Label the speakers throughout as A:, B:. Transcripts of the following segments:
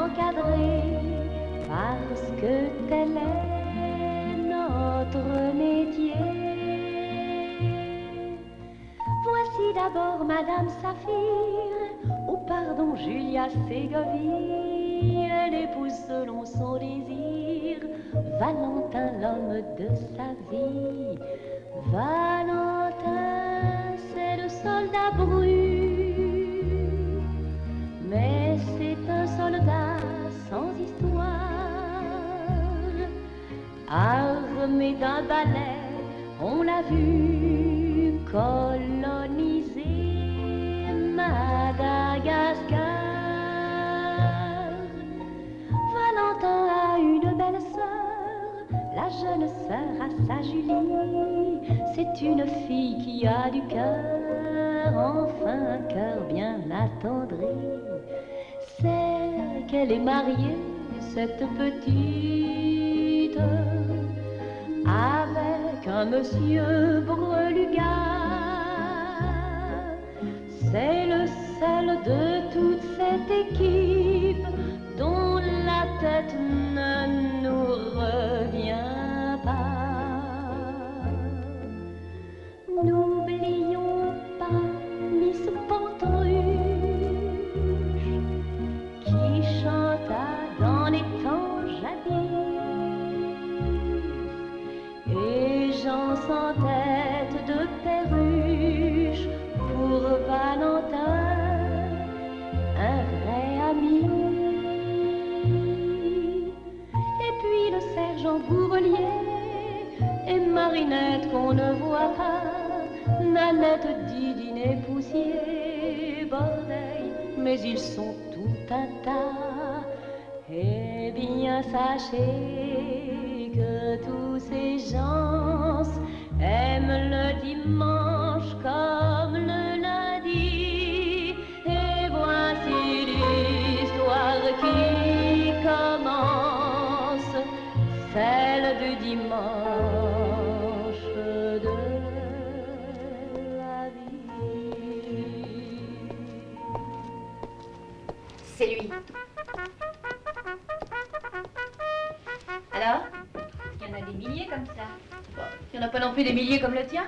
A: encadrée, parce que tel est notre métier. Voici d'abord Madame Saphir, ou pardon Julia Ségovie, elle épouse selon son désir Valentin, l'homme de sa vie. Valentin, c'est le soldat bru, mais c'est un soldat sans histoire. Armé d'un balai, on l'a vu coloniser Madagascar. Valentin a une belle sœur, la jeune sœur à sa Julie. C'est une fille qui a du cœur, enfin un cœur bien attendri. C'est qu'elle est mariée, cette petite, avec un monsieur Brelugat. C'est le seul de toute cette équipe dont la tête ne nous revient pas. N'oublions pas Miss Pantruche qui chanta dans les temps jadis, et Jean sans tête de perruche pour Valentin, un vrai ami. Et puis le sergent Bourrelier et Marinette qu'on ne voit pas, Nanette, Didine et Poussier, Bordeille, mais ils sont tout un tas. Eh bien sachez que tous ces gens aiment le dimanche comme le lundi. Et voici l'histoire qui commence, celle du dimanche de la vie.
B: C'est lui. Alors? Il y en a des milliers comme ça. Il n'y en a pas non plus des milliers comme le tien?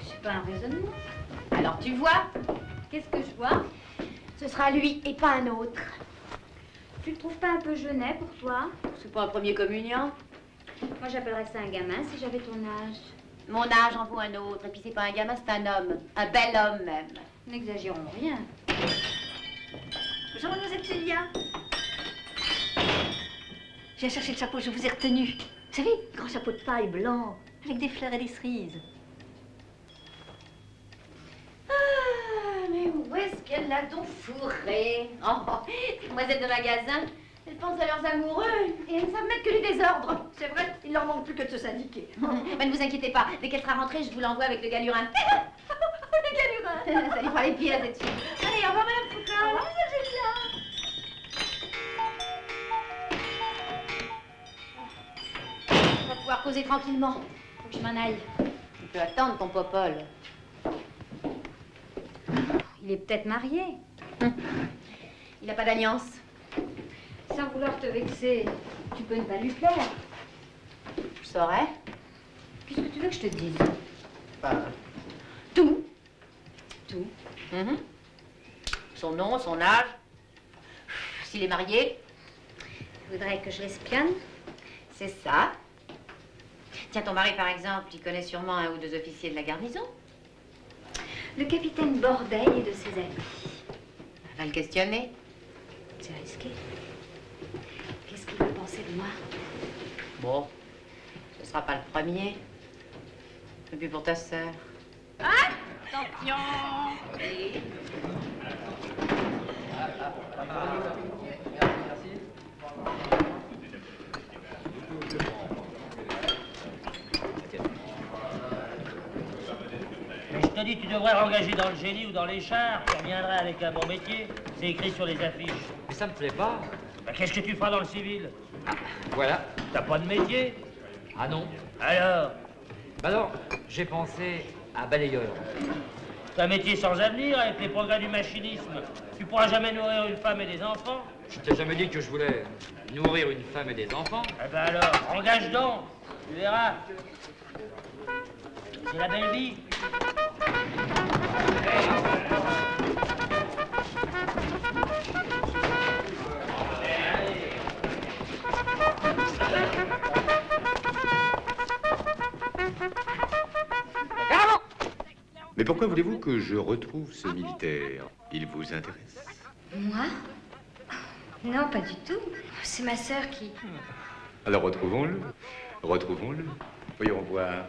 B: C'est pas un raisonnement. Alors tu vois? Qu'est-ce que je vois? Ce sera lui et pas un autre. Tu le trouves pas un peu jeunet pour toi? C'est pas un premier communiant. Moi j'appellerais ça un gamin si j'avais ton âge. Mon âge en vaut un autre. Et puis c'est pas un gamin, c'est un homme. Un bel homme même. N'exagérons rien. Bonjour mademoiselle Julia. Je viens chercher le chapeau, je vous ai retenu. Vous savez, grand chapeau de paille blanc, avec des fleurs et des cerises. Ah, mais où est-ce qu'elle l'a donc fourré? Oh, les demoiselles de magasin, elles pensent à leurs amoureux et elles ne savent mettre que les désordres. C'est vrai, il leur manque plus que de se syndiquer. Mais ne vous inquiétez pas, dès qu'elle sera rentrée, je vous l'envoie avec le galurin. Le galurin. Ça lui fera les pieds à cette fille. Allez, au revoir madame Foucault. Au revoir mademoiselle Julia. On va pouvoir causer tranquillement. Faut que je m'en aille. Tu peux attendre ton popole. Il est peut-être marié. Il n'a pas d'alliance. Sans vouloir te vexer, tu peux ne pas lui plaire. Je saurais. Qu'est-ce que tu veux que je te dise? Tout. Tout. Son nom, son âge. S'il est marié. Tu voudrais que je l'espionne? C'est ça. Tiens, ton mari, par exemple, il connaît sûrement un ou deux officiers de la garnison. Le capitaine Bordeille et de ses amis. On va le questionner. C'est risqué. Qu'est-ce qu'il va penser de moi? Bon, ce sera pas le premier. Et puis pour ta sœur. Ah! Attention! Oui.
C: Mais je te dis, tu devrais engager dans le génie ou dans les chars. Tu reviendrais avec un bon métier. C'est écrit sur les affiches.
D: Mais ça me plaît pas.
C: Bah, qu'est-ce que tu feras dans le civil?
D: Voilà.
C: T'as pas de métier?
D: Ah non.
C: Alors?
D: Bah alors, j'ai pensé à balayeur.
C: C'est un métier sans avenir, avec les progrès du machinisme. Tu pourras jamais nourrir une femme et des enfants.
D: Je t'ai jamais dit que je voulais nourrir une femme et des enfants.
C: Eh ben alors, engage donc. Tu verras. C'est la belle vie.
E: Mais pourquoi voulez-vous que je retrouve ce militaire? Il vous intéresse?
B: Moi? Non, pas du tout. C'est ma sœur qui...
E: Alors retrouvons-le. Retrouvons-le. Voyons voir.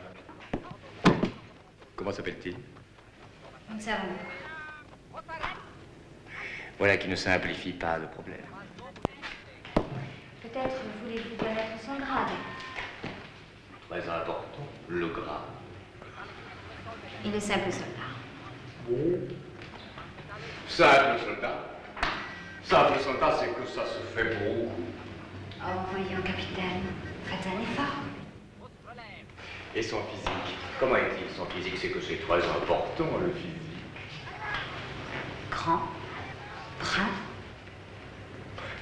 E: Comment s'appelle-t-il?
B: Nous ne savons pas.
E: Voilà qui ne simplifie pas le problème.
B: Peut-être voulez-vous connaître son grade.
E: Très important, le grade.
B: Il est simple soldat.
E: Simple soldat. Simple soldat, c'est que ça se fait beau.
B: Oh, voyons, capitaine, faites un effort.
E: Et son physique? Comment est-il, son physique? C'est que c'est très important, le physique.
B: Grand, brave.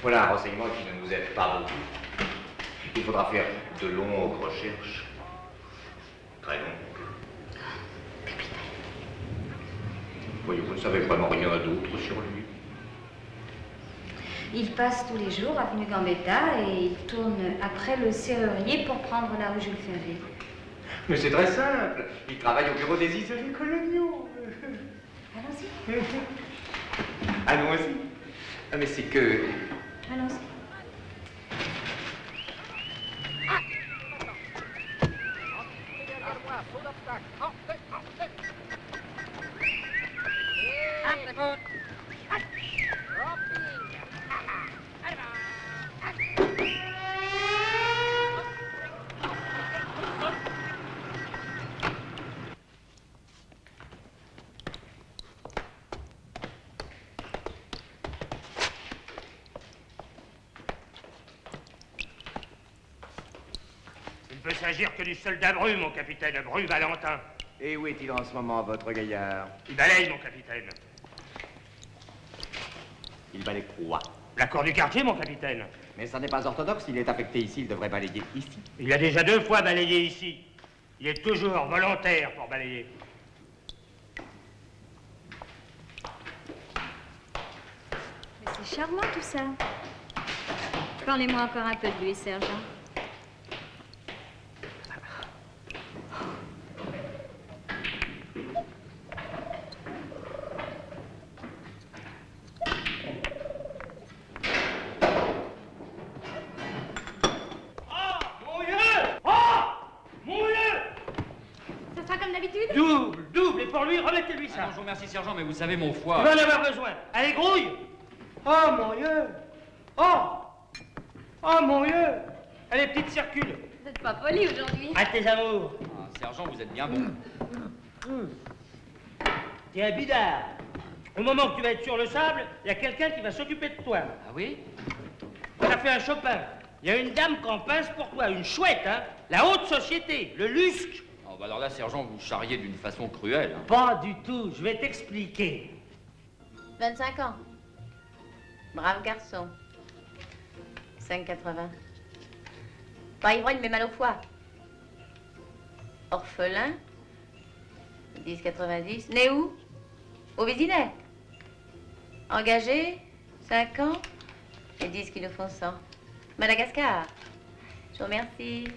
E: Voilà un renseignement qui ne nous aide pas beaucoup. Il faudra faire de longues recherches. Très longues. Voyez, vous ne savez vraiment rien d'autre sur lui.
B: Il passe tous les jours avenue Gambetta et il tourne après le serrurier pour prendre la rue Jules Ferry.
E: Mais c'est très simple. Il travaille au bureau des isolés coloniaux.
B: Allons-y.
E: Allons-y. Ah, mais c'est que...
B: Allons-y.
C: Il ne peut s'agir que du soldat Bru, mon capitaine, Bru Valentin.
F: Et où est-il en ce moment, votre gaillard?
C: Il balaye, mon capitaine.
F: Il balaye quoi?
C: La cour du quartier, mon capitaine.
F: Mais ça n'est pas orthodoxe, il est affecté ici, il devrait balayer ici.
C: Il a déjà 2 fois balayé ici. Il est toujours volontaire pour balayer.
G: Mais c'est charmant tout ça. Parlez-moi encore un peu de lui, sergent.
C: Double, et pour lui, remettez-lui ça.
D: Ah non, je vous remercie, sergent, mais vous savez, mon
C: Il
D: foie...
C: va en avoir besoin. Allez, grouille. Oh, mon Dieu. Oh. Oh, mon Dieu. Allez, petite circule.
G: Vous n'êtes pas poli aujourd'hui.
C: À tes amours.
D: Ah, sergent, vous êtes bien bon.
C: T'es un bidard. Au moment que tu vas être sur le sable, il y a quelqu'un qui va s'occuper de toi.
D: Ah oui?
C: On a fait un Chopin. Il y a une dame qui en pince pour toi, une chouette, hein. La haute société, le lusque.
D: Oh, bah alors là, sergent, vous charriez d'une façon cruelle. Hein.
C: Pas du tout, je vais t'expliquer.
B: 25 ans. Brave garçon. 5,80. Pas ivrogne, mais mal au foie. Orphelin. 10,90. Né où? Au Vésinet. Engagé. 5 ans. Et 10 qui nous font 100. Madagascar. Je vous remercie.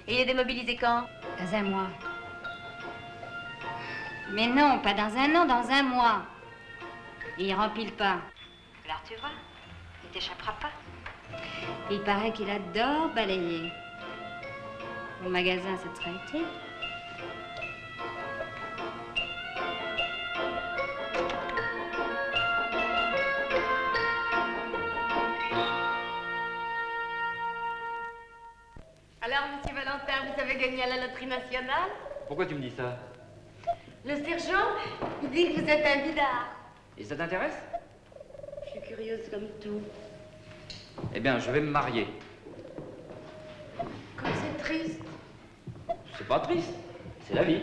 B: Et il est démobilisé quand?
G: Dans un mois. Mais non, pas dans un an, dans un mois. Et il rempile pas. Alors tu vois, il t'échappera pas. Il paraît qu'il adore balayer. Au magasin, ça te serait utile.
B: Alors, monsieur Valentin, vous avez gagné à la loterie nationale?
D: Pourquoi tu me dis ça?
B: Le sergent, il dit que vous êtes un bidard.
D: Et ça t'intéresse?
B: Je suis curieuse comme tout.
D: Eh bien, je vais me marier.
B: Comme c'est triste.
D: C'est pas triste, c'est la vie.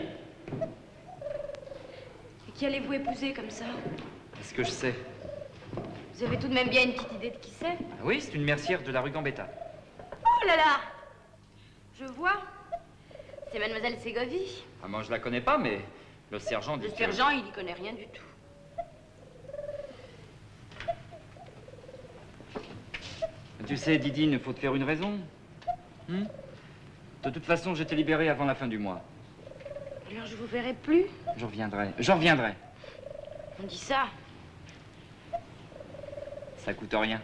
G: Qui allez-vous épouser comme ça?
D: Est-ce que je sais?
G: Vous avez tout de même bien une petite idée de qui c'est?
D: Oui, c'est une mercière de la rue Gambetta.
G: Oh là là! Je vois. C'est mademoiselle Ségovie.
D: Ah, moi, je la connais pas, mais le sergent dit
G: Le
D: que-
G: sergent, il y connaît rien du tout.
D: Tu sais, Didi, il faut te faire une raison. De toute façon, j'étais libéré avant la fin du mois.
G: Alors je vous verrai plus?
D: Je reviendrai. Je reviendrai.
G: On dit ça.
D: Ça coûte rien.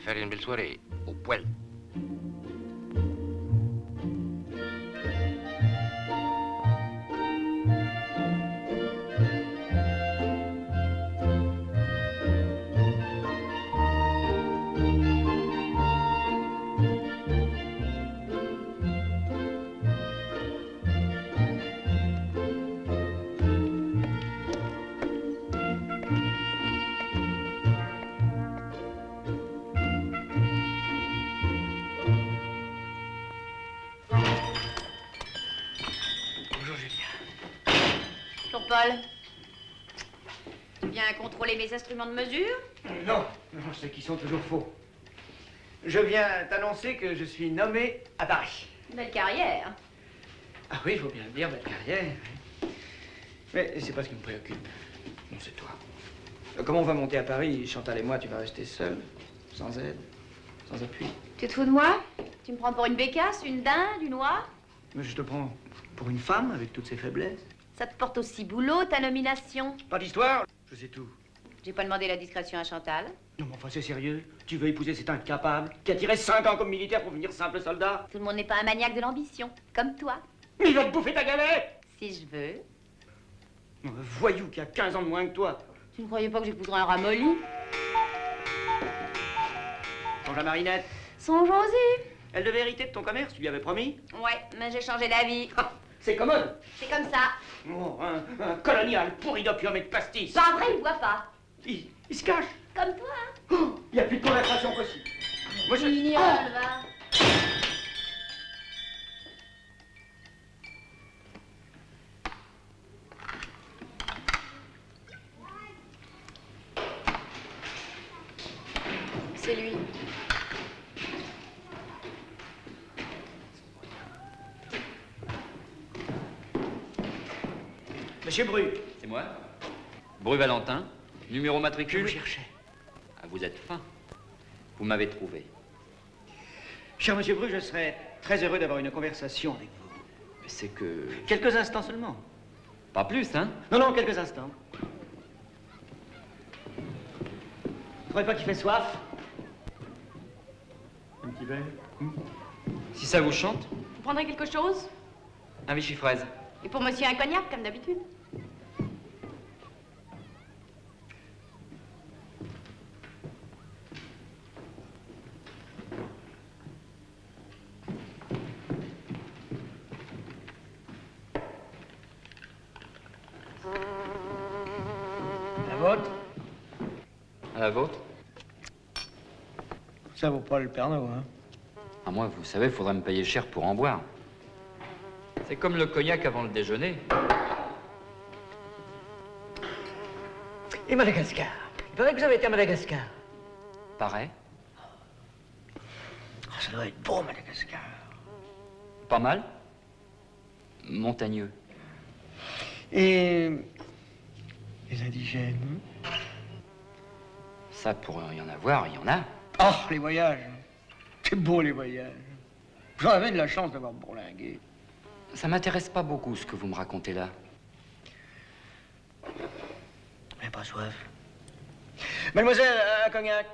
E: Faire une belle soirée, au poil.
B: Paul. Tu viens contrôler mes instruments de mesure?
C: Non, non, c'est qu'ils sont toujours faux. Je viens t'annoncer que je suis nommé à Paris.
B: Belle carrière.
C: Ah oui, il faut bien le dire, belle carrière. Mais c'est pas ce qui me préoccupe. Non, c'est toi. Comment on va monter à Paris, Chantal et moi, tu vas rester seul, sans aide, sans appui.
B: Tu te fous de moi? Tu me prends pour une bécasse, une dinde, une oie?
C: Mais je te prends pour une femme avec toutes ses faiblesses.
B: Ça te porte aussi boulot, ta nomination?
C: Pas d'histoire, je sais tout.
B: J'ai pas demandé la discrétion à Chantal.
C: Non, mais enfin, c'est sérieux. Tu veux épouser cet incapable qui a tiré 5 ans comme militaire pour devenir simple soldat?
B: Tout le monde n'est pas un maniaque de l'ambition, comme toi.
C: Mais il va te bouffer ta galette!
B: Si je veux.
C: Non, un voyou qui a 15 ans de moins que toi.
B: Tu ne croyais pas que j'épouserais un ramolli?
C: Songe à Marinette.
B: Songeons-y.
C: Elle devait hériter de ton commerce, tu lui avais promis?
B: Ouais, mais j'ai changé d'avis.
C: Ah, c'est commode.
B: C'est comme ça.
C: Oh, un colonial pourri d'opium et de pastis.
B: Pas vrai, il voit pas.
C: Il se cache.
B: Comme toi, hein.
C: Oh, il n'y a plus de conversation possible. Moi, je...
B: Ignoble, va. C'est lui.
C: Monsieur Bru.
D: C'est moi. Bru Valentin, numéro
C: Je
D: matricule.
C: vous cherchais.
D: Ah, vous êtes fin. Vous m'avez trouvé.
C: Cher monsieur Bru, je serais très heureux d'avoir une conversation avec vous.
D: Mais c'est que...
C: Quelques instants seulement.
D: Pas plus, hein?
C: Non, non, quelques instants. Vous trouvez pas qu'il fait soif? Un petit verre?
D: Si ça vous chante,
B: Vous prendrez quelque chose?
D: un Vichy fraise.
B: Et pour monsieur un cognac, comme d'habitude?
C: La vôtre?
D: À la vôtre?
C: Ça vaut pas le Pernod, hein?
D: À moi, vous savez, faudrait me payer cher pour en boire. C'est comme le cognac avant le déjeuner.
C: Et Madagascar? Il paraît que vous avez été à Madagascar.
D: Pareil.
C: Oh, ça doit être beau, Madagascar.
D: Pas mal. Montagneux.
C: Et les indigènes?
D: Ça, pour y en avoir, il y en a.
C: Oh, les voyages. C'est beau, les voyages. J'en avais de la chance d'avoir bourlingué.
D: Ça m'intéresse pas beaucoup, ce que vous me racontez là.
C: J'ai pas soif. Mademoiselle, un cognac.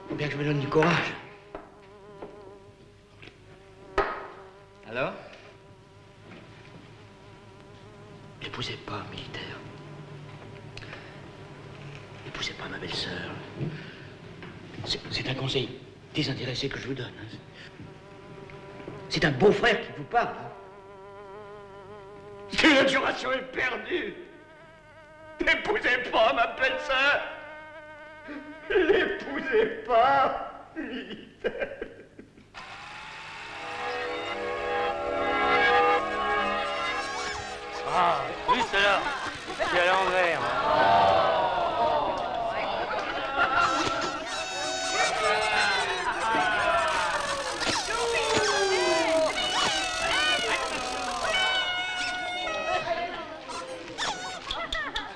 C: Faut bien que je me donne du courage.
D: Alors?
C: N'épousez pas, militaire. N'épousez pas ma belle-sœur. C'est un conseil désintéressé que je vous donne. Hein. C'est un beau-frère qui vous parle. Hein. L'adjuration est perdue. N'épousez pas ma belle-sœur. N'épousez pas, militaire.
H: Ah, juste là. C'est à l'envers.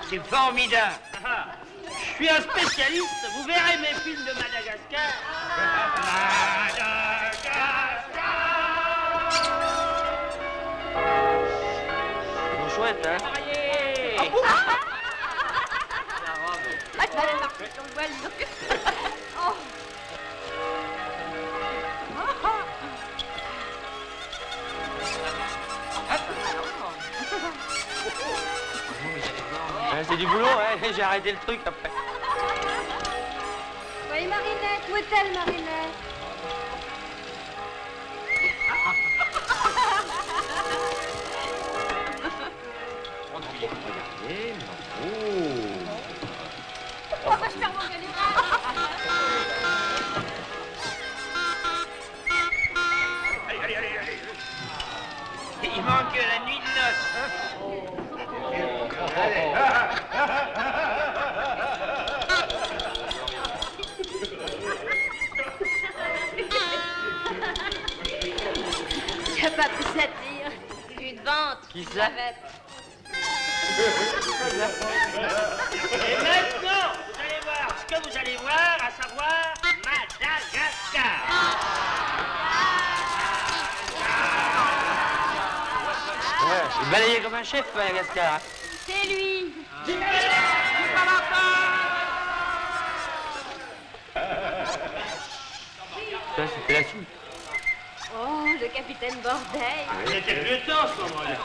H: C'est formidable. Je suis un spécialiste. Vous verrez mes films de Madagascar. C'est chouette, hein? Ah bon? La robe.
B: Ah, tu vas aller marcher sur le voile, dis donc. Oh.
H: C'est du boulot, hein? J'ai arrêté le truc après.
G: Oui, Marinette, où est-elle, Marinette?
D: Regardez,
G: Oh, va se faire manger les bras.
H: Allez. Il manque la nuit de noces, hein?
B: Tu as pas pris ça tire. Tu te vantes.
H: Qui ça? Et maintenant, vous allez voir ce que vous allez voir, à savoir Madagascar. Ouais, il balayait comme un chef, Madagascar. Hein.
G: C'est lui.
D: ça, c'était la suite.
G: Oh, le capitaine Bordel.
H: Il était plus temps, ce moment-là.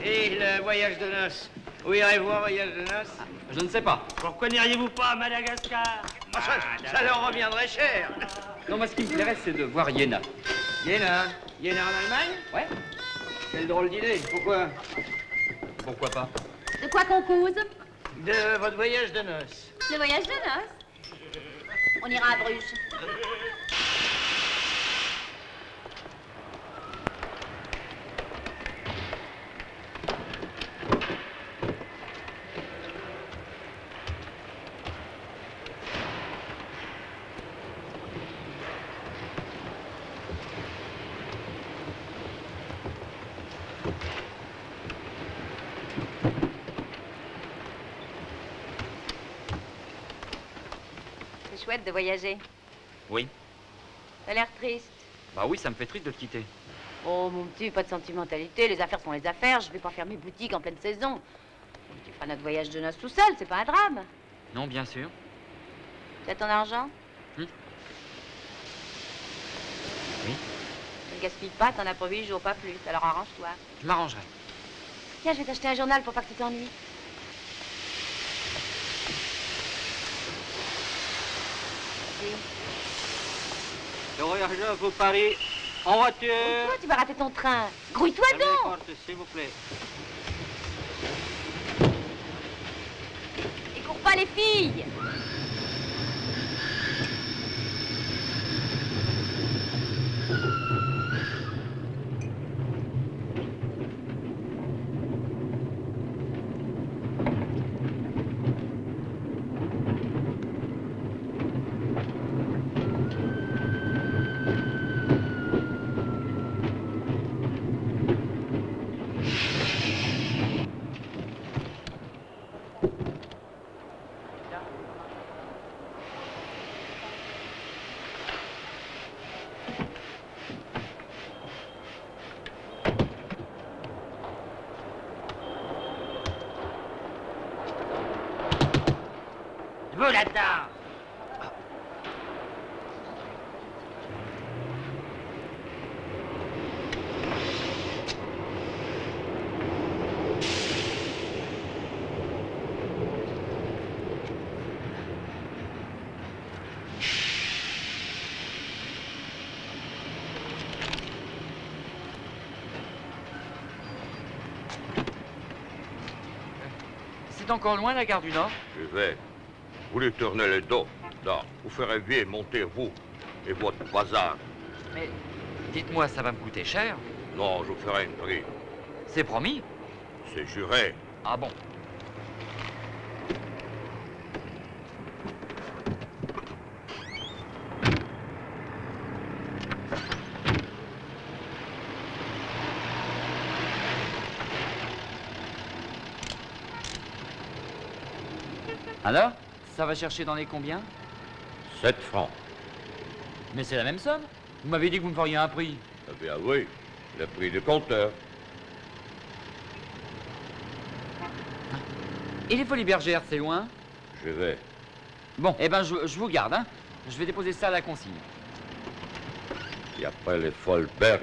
C: Et le voyage de noces? Où irez-vous en voyage de noces?
D: Je ne sais pas.
H: Pourquoi n'iriez-vous pas à Madagascar?
C: Ça leur reviendrait cher.
D: Non, moi, ce qui me plairait, c'est de voir Iéna.
C: Iéna en Allemagne?
D: Ouais.
C: Quelle drôle d'idée. Pourquoi?
D: Pourquoi pas?
G: De quoi qu'on cause?
C: De votre voyage de noces.
G: Le voyage de noces. On ira à Bruges.
B: C'est chouette de voyager.
D: Oui.
B: T'as l'air triste.
D: Bah oui, ça me fait triste de te quitter.
B: Oh, mon petit, pas de sentimentalité. Les affaires sont les affaires. Je vais pas fermer boutique en pleine saison. Tu feras notre voyage de noces tout seul, c'est pas un drame.
D: Non, bien sûr.
B: Tu as ton argent?
D: Oui.
B: Ne gaspille pas, t'en as pour 8 jours, pas plus. Alors arrange-toi.
D: Je m'arrangerai.
B: Tiens, je vais t'acheter un journal pour pas que tu t'ennuies.
H: Le voyageur pour Paris, en voiture.
B: Toi, tu vas rater ton train. Grouille-toi
H: Fermez les
B: donc.
H: portes, s'il vous plaît.
B: Et cours pas les filles.
H: veux la dame.
D: C'est encore loin la gare du Nord?
I: Je vais. Vous lui tournez le dos. Non, vous ferez bien monter vous et votre bazar.
D: Mais dites-moi, ça va me coûter cher?
I: Non, je vous ferai un prix.
D: C'est promis?
I: C'est juré.
D: Ah bon? Alors? Ça va chercher dans les combien?
I: 7 francs.
D: Mais c'est la même somme. Vous m'avez dit que vous me feriez un prix.
I: Eh bien oui, le prix du compteur.
D: Et les Folies Bergères, c'est loin?
I: Je vais.
D: Bon, eh ben je vous garde, hein. Je vais déposer ça à la consigne.
I: Et après les folles berges.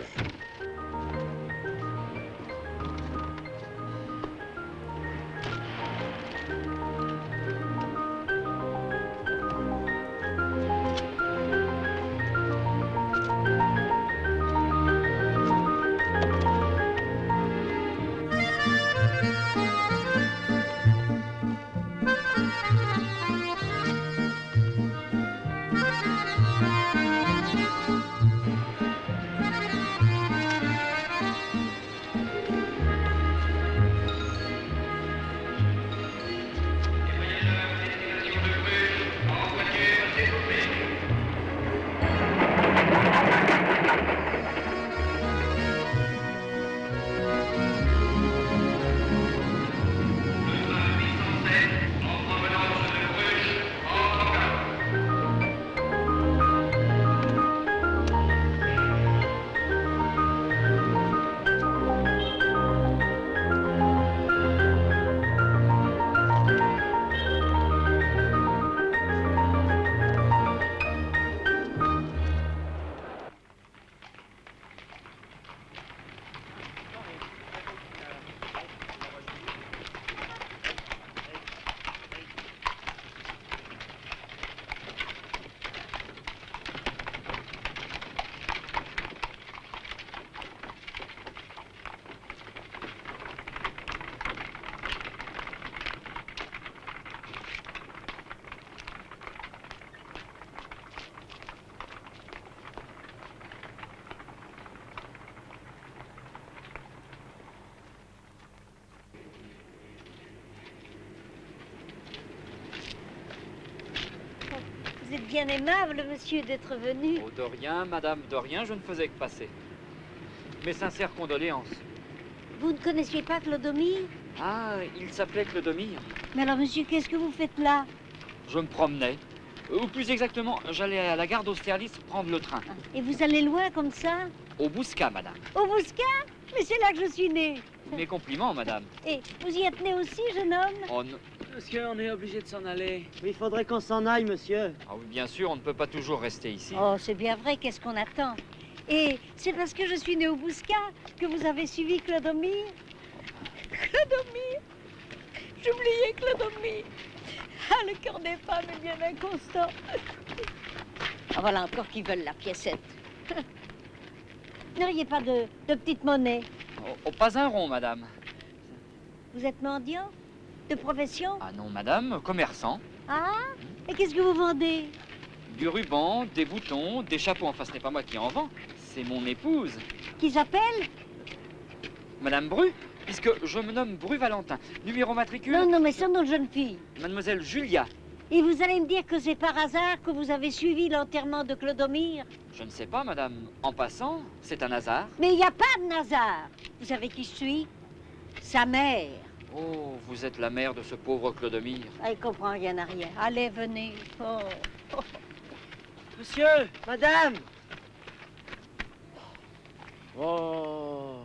J: Vous êtes bien aimable, monsieur, d'être venu.
D: Oh, de rien, madame, de rien, je ne faisais que passer. Mes sincères condoléances.
J: Vous ne connaissiez pas Clodomir?
D: Ah, il s'appelait Clodomir.
J: Mais alors, monsieur, qu'est-ce que vous faites là?
D: Je me promenais. Ou plus exactement, j'allais à la gare d'Austerlitz prendre le train.
J: Et vous allez loin comme ça?
D: Au Bouscat, madame.
J: Au Bouscat? Mais c'est là que je suis née.
D: Mes compliments, madame.
J: Et vous y êtes né aussi, jeune homme?
D: Oh non. Monsieur, on est obligé de s'en aller.
K: Il faudrait qu'on s'en aille, monsieur.
D: Ah oui, bien sûr, on ne peut pas toujours rester ici.
J: Oh, c'est bien vrai, qu'est-ce qu'on attend? Et c'est parce que je suis née au Bouscat que vous avez suivi Clodomir? Clodomir! J'oubliais Clodomir! Ah, le cœur des femmes est bien inconstant. Ah, voilà encore qui veulent la piécette. Vous n'auriez pas de petite monnaie?
D: Oh, pas un rond, madame.
J: Vous êtes mendiant? De profession?
D: Ah non, madame, commerçant.
J: Ah? Et qu'est-ce que vous vendez?
D: Du ruban, des boutons, des chapeaux. Enfin, ce n'est pas moi qui en vends, c'est mon épouse.
J: Qui s'appelle?
D: Madame Bru, puisque je me nomme Bru Valentin. Numéro matricule?
J: Non, non, mais son nom de jeune fille.
D: Mademoiselle Julia.
J: Et vous allez me dire que c'est par hasard que vous avez suivi l'enterrement de Clodomir?
D: Je ne sais pas, madame. En passant, c'est un hasard.
J: Mais il n'y a pas de hasard. Vous savez qui je suis? Sa mère.
D: Oh, vous êtes la mère de ce pauvre Clodomir.
J: Ah, il comprend rien à rien. Allez, venez. Oh. Oh.
K: Monsieur, madame. Oh.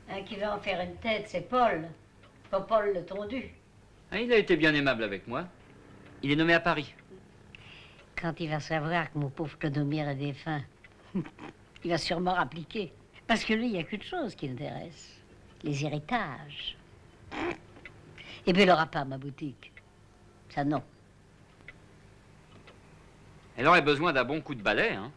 J: Un qui veut en faire une tête, c'est Paul. Pas Paul le tondu.
D: Ah, il a été bien aimable avec moi. Il est nommé à Paris.
J: Quand il va savoir que mon pauvre Clodomir est défunt, il va sûrement rappliquer. Parce que lui, il n'y a qu'une chose qui l'intéresse. Les héritages. Et puis il n'aura pas ma boutique. Ça, non.
D: Elle aurait besoin d'un bon coup de balai, hein.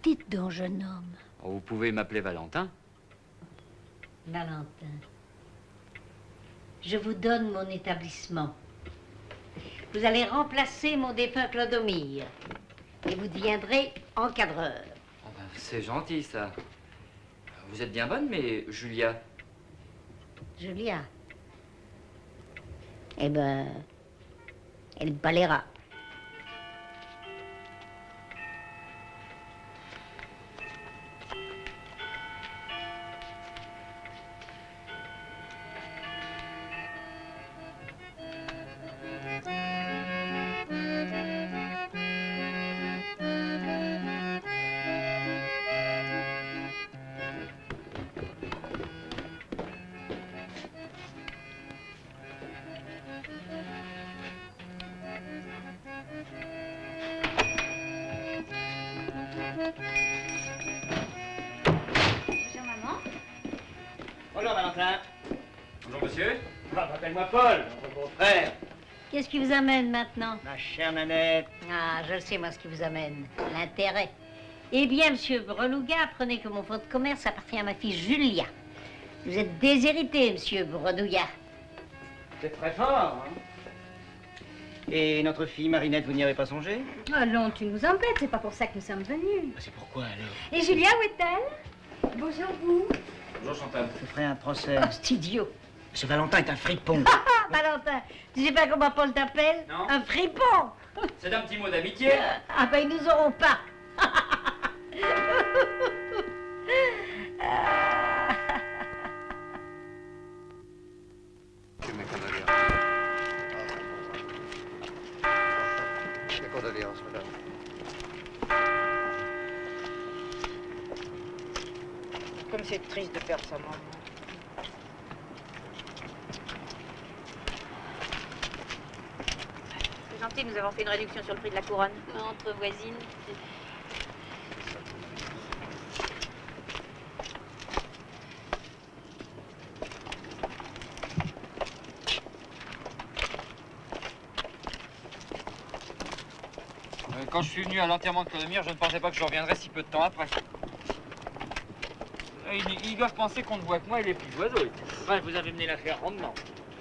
J: Dites donc, jeune homme.
D: Oh, vous pouvez m'appeler Valentin.
J: Valentin, je vous donne mon établissement. Vous allez remplacer mon défunt Clodomir. Et vous deviendrez encadreur.
D: Oh ben, c'est gentil, ça. Vous êtes bien bonne, mais Julia...
J: Julia. Eh ben, elle balayera.
G: Bonjour, maman.
K: Bonjour, Valentin.
D: Bonjour, monsieur.
K: Appelle-moi Paul, mon beau-frère.
J: Qu'est-ce qui vous amène maintenant?
K: Ma chère Nanette.
J: Ah, je le sais, moi, ce qui vous amène. L'intérêt. Eh bien, monsieur Brelouga, apprenez que mon fonds de commerce appartient à ma fille Julia. Vous êtes déshérité, monsieur Brelouga.
K: C'est très fort, hein? Et notre fille Marinette, vous n'y avez pas songé?
G: Allons, tu nous embêtes, c'est pas pour ça que nous sommes venus.
K: C'est pourquoi, alors?
G: Et Julia, où est-elle? Bonjour, vous.
D: Bonjour, Chantal.
K: Je ferai un procès.
J: Oh, c'est idiot.
K: Ce Valentin est un fripon.
J: Ah, Valentin, tu sais pas comment Paul t'appelle?
D: Non.
J: Un fripon.
D: C'est un petit mot d'amitié.
J: Ah, ben, ils nous auront pas.
L: Mes condoléances, madame.
B: Comme c'est triste de perdre sa maman. C'est gentil, nous avons fait une réduction sur le prix de la couronne.
G: Entre voisines.
D: Quand je suis venu à l'enterrement de Clodomir, je ne pensais pas que je reviendrais si peu de temps après. Ils doivent penser qu'on ne voit que moi et les petits oiseaux.
H: Ouais, vous avez mené l'affaire rondement.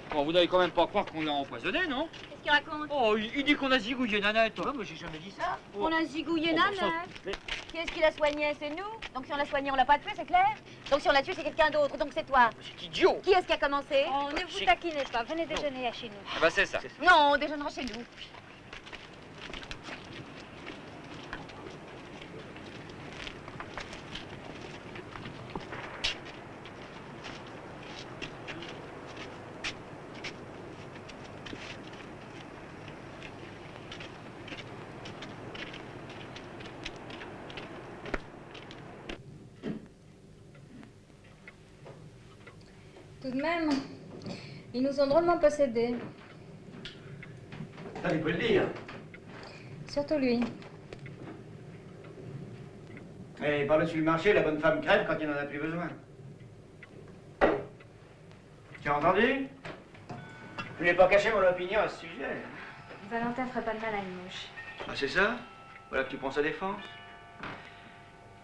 D: Bon, vous n'allez quand même pas croire qu'on l'a empoisonné, non?
G: Qu'est-ce qu'il raconte?
D: Oh, il dit qu'on a zigouillé Nanette.
H: Moi, j'ai jamais dit ça.
G: On a zigouillé
H: Oh,
G: Nanette.
B: Qui est-ce qui la soignait? C'est nous. Donc si on l'a soignée, on l'a pas tuée, c'est clair? Donc si on l'a tuée, c'est quelqu'un d'autre. Donc c'est toi.
H: C'est idiot.
B: Qui est-ce qui a commencé?
G: Oh, ne vous taquinez pas, venez déjeuner à chez nous.
D: Ah bah c'est ça.
B: Non, on déjeunera chez nous.
M: Tout de même, ils nous ont drôlement possédés.
C: Ah, il peut le dire.
M: Surtout lui.
C: Et par-dessus le marché, la bonne femme crève quand il n'en a plus besoin. Tu as entendu? Je n'ai pas caché mon opinion à ce sujet.
M: Valentin ferait pas de mal à une mouche.
C: Ah, c'est ça? Voilà que tu prends sa défense.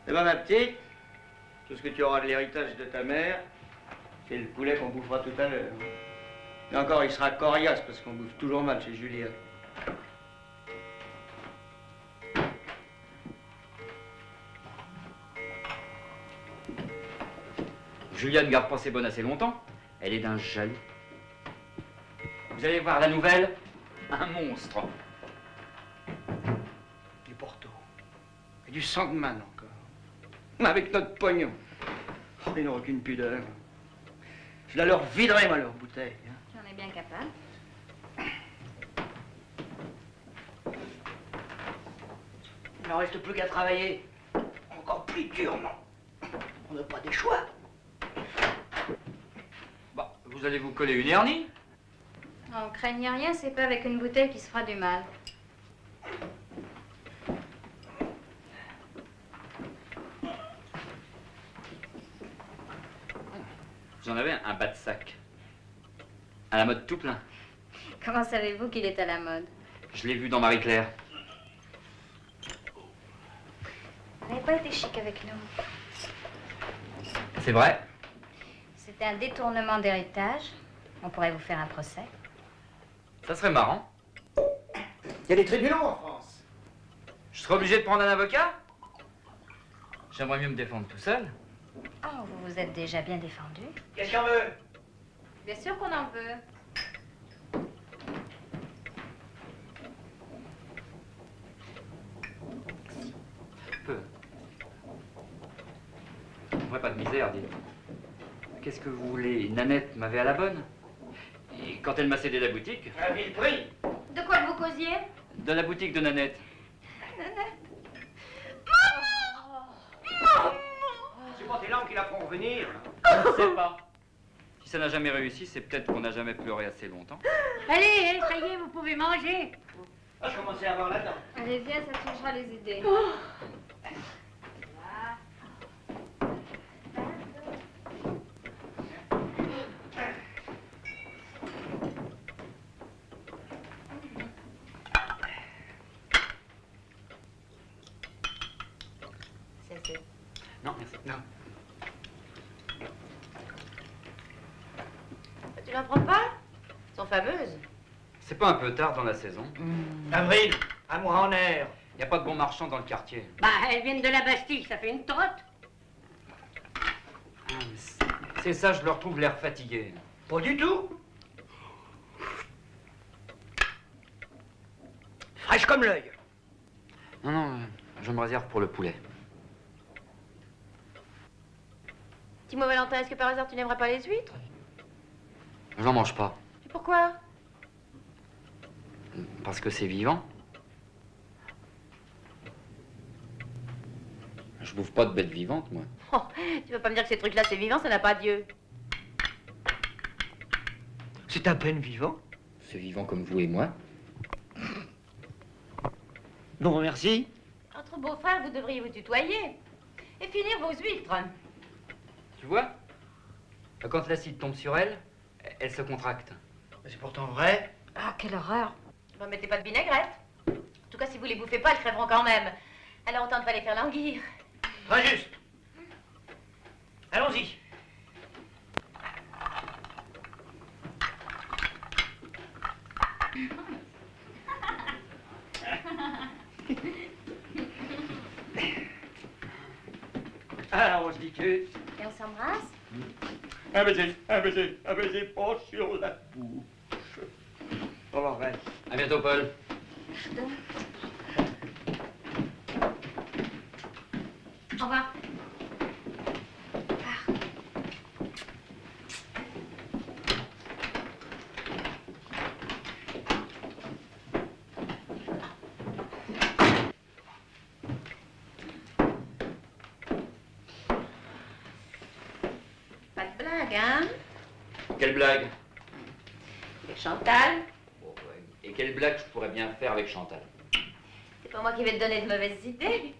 C: Eh ben, ma petite, tout ce que tu auras de l'héritage de ta mère, c'est le poulet qu'on bouffera tout à l'heure. Et encore, il sera coriace parce qu'on bouffe toujours mal chez Julia.
D: Julia ne garde pas ses bonnes assez longtemps. Elle est d'un jaloux. Vous allez voir la nouvelle, un monstre.
C: Du Porto. Et du Sandman encore. Avec notre pognon. Oh, ils n'ont aucune pudeur. Je la leur viderai, moi, leur bouteille. Hein.
G: J'en ai bien capable.
C: Il n'en reste plus qu'à travailler. Encore plus durement. On n'a pas des choix.
D: Vous allez vous coller une hernie?
G: Non, craignez rien, c'est pas avec une bouteille qui se fera du mal.
D: Vous en avez un bas de sac. À la mode tout plein.
G: Comment savez-vous qu'il est à la mode?
D: Je l'ai vu dans Marie-Claire.
G: Vous n'avez pas été chic avec nous.
D: C'est vrai?
G: C'était un détournement d'héritage. On pourrait vous faire un procès.
D: Ça serait marrant.
K: Il y a des tribunaux en France.
D: Je serais obligé de prendre un avocat? J'aimerais mieux me défendre tout seul.
G: Oh, vous vous êtes déjà bien défendu.
K: Qu'est-ce qu'on veut?
G: Bien sûr qu'on en veut.
D: Peu. Ouais, pas de misère, dites. Qu'est-ce que vous voulez? Nanette m'avait à la bonne. Et quand elle m'a cédé la boutique...
K: À vil prix.
G: De quoi vous causiez?
D: De la boutique de Nanette.
K: C'est pas tes langues qui la feront revenir.
D: Je ne sais pas. Si ça n'a jamais réussi, c'est peut-être qu'on n'a jamais pleuré assez longtemps.
J: Allez, ça y est, vous pouvez manger.
K: Ah, je commençais à avoir la dent.
G: Allez, viens, ça changera les idées.
D: Non, merci.
K: Non.
B: Tu n'en prends pas? Elles sont fameuses.
D: C'est pas un peu tard dans la saison?
K: Avril, à moi en air.
D: Il n'y a pas de bons marchands dans le quartier.
J: Bah, elles viennent de la Bastille, ça fait une trotte.
D: C'est ça, je leur trouve l'air fatigué.
K: Pas du tout. Fraîche comme l'œil.
D: Non, non, je me réserve pour le poulet.
B: Dis-moi, Valentin, est-ce que par hasard tu n'aimerais pas les huîtres?
D: Je n'en mange pas.
B: Et pourquoi?
D: Parce que c'est vivant. Je bouffe pas de bêtes vivantes, moi.
B: Oh, tu vas pas me dire que ces trucs-là, c'est vivant, ça n'a pas Dieu.
K: C'est à peine vivant.
D: C'est vivant comme vous et moi.
K: Non, merci.
B: Entre beaux-frères, vous devriez vous tutoyer. Et finir vos huîtres.
D: Tu vois? Quand l'acide tombe sur elle, elle se contracte.
K: C'est pourtant vrai.
G: Ah, quelle horreur.
B: Ne mettez pas de vinaigrette. En tout cas, si vous les bouffez pas, elles crèveront quand même. Alors autant ne pas les faire languir.
K: Très juste. Allons-y. Alors, on se dit que...
B: Et on s'embrasse?
K: Un baiser pas sur la bouche. Au revoir, Val.
D: À bientôt, Paul.
B: Au revoir. Pas de blague, hein?
D: Quelle blague?
B: Avec Chantal?
D: Bon, ouais. Et quelle blague je pourrais bien faire avec Chantal?
B: C'est pas moi qui vais te donner de mauvaises idées.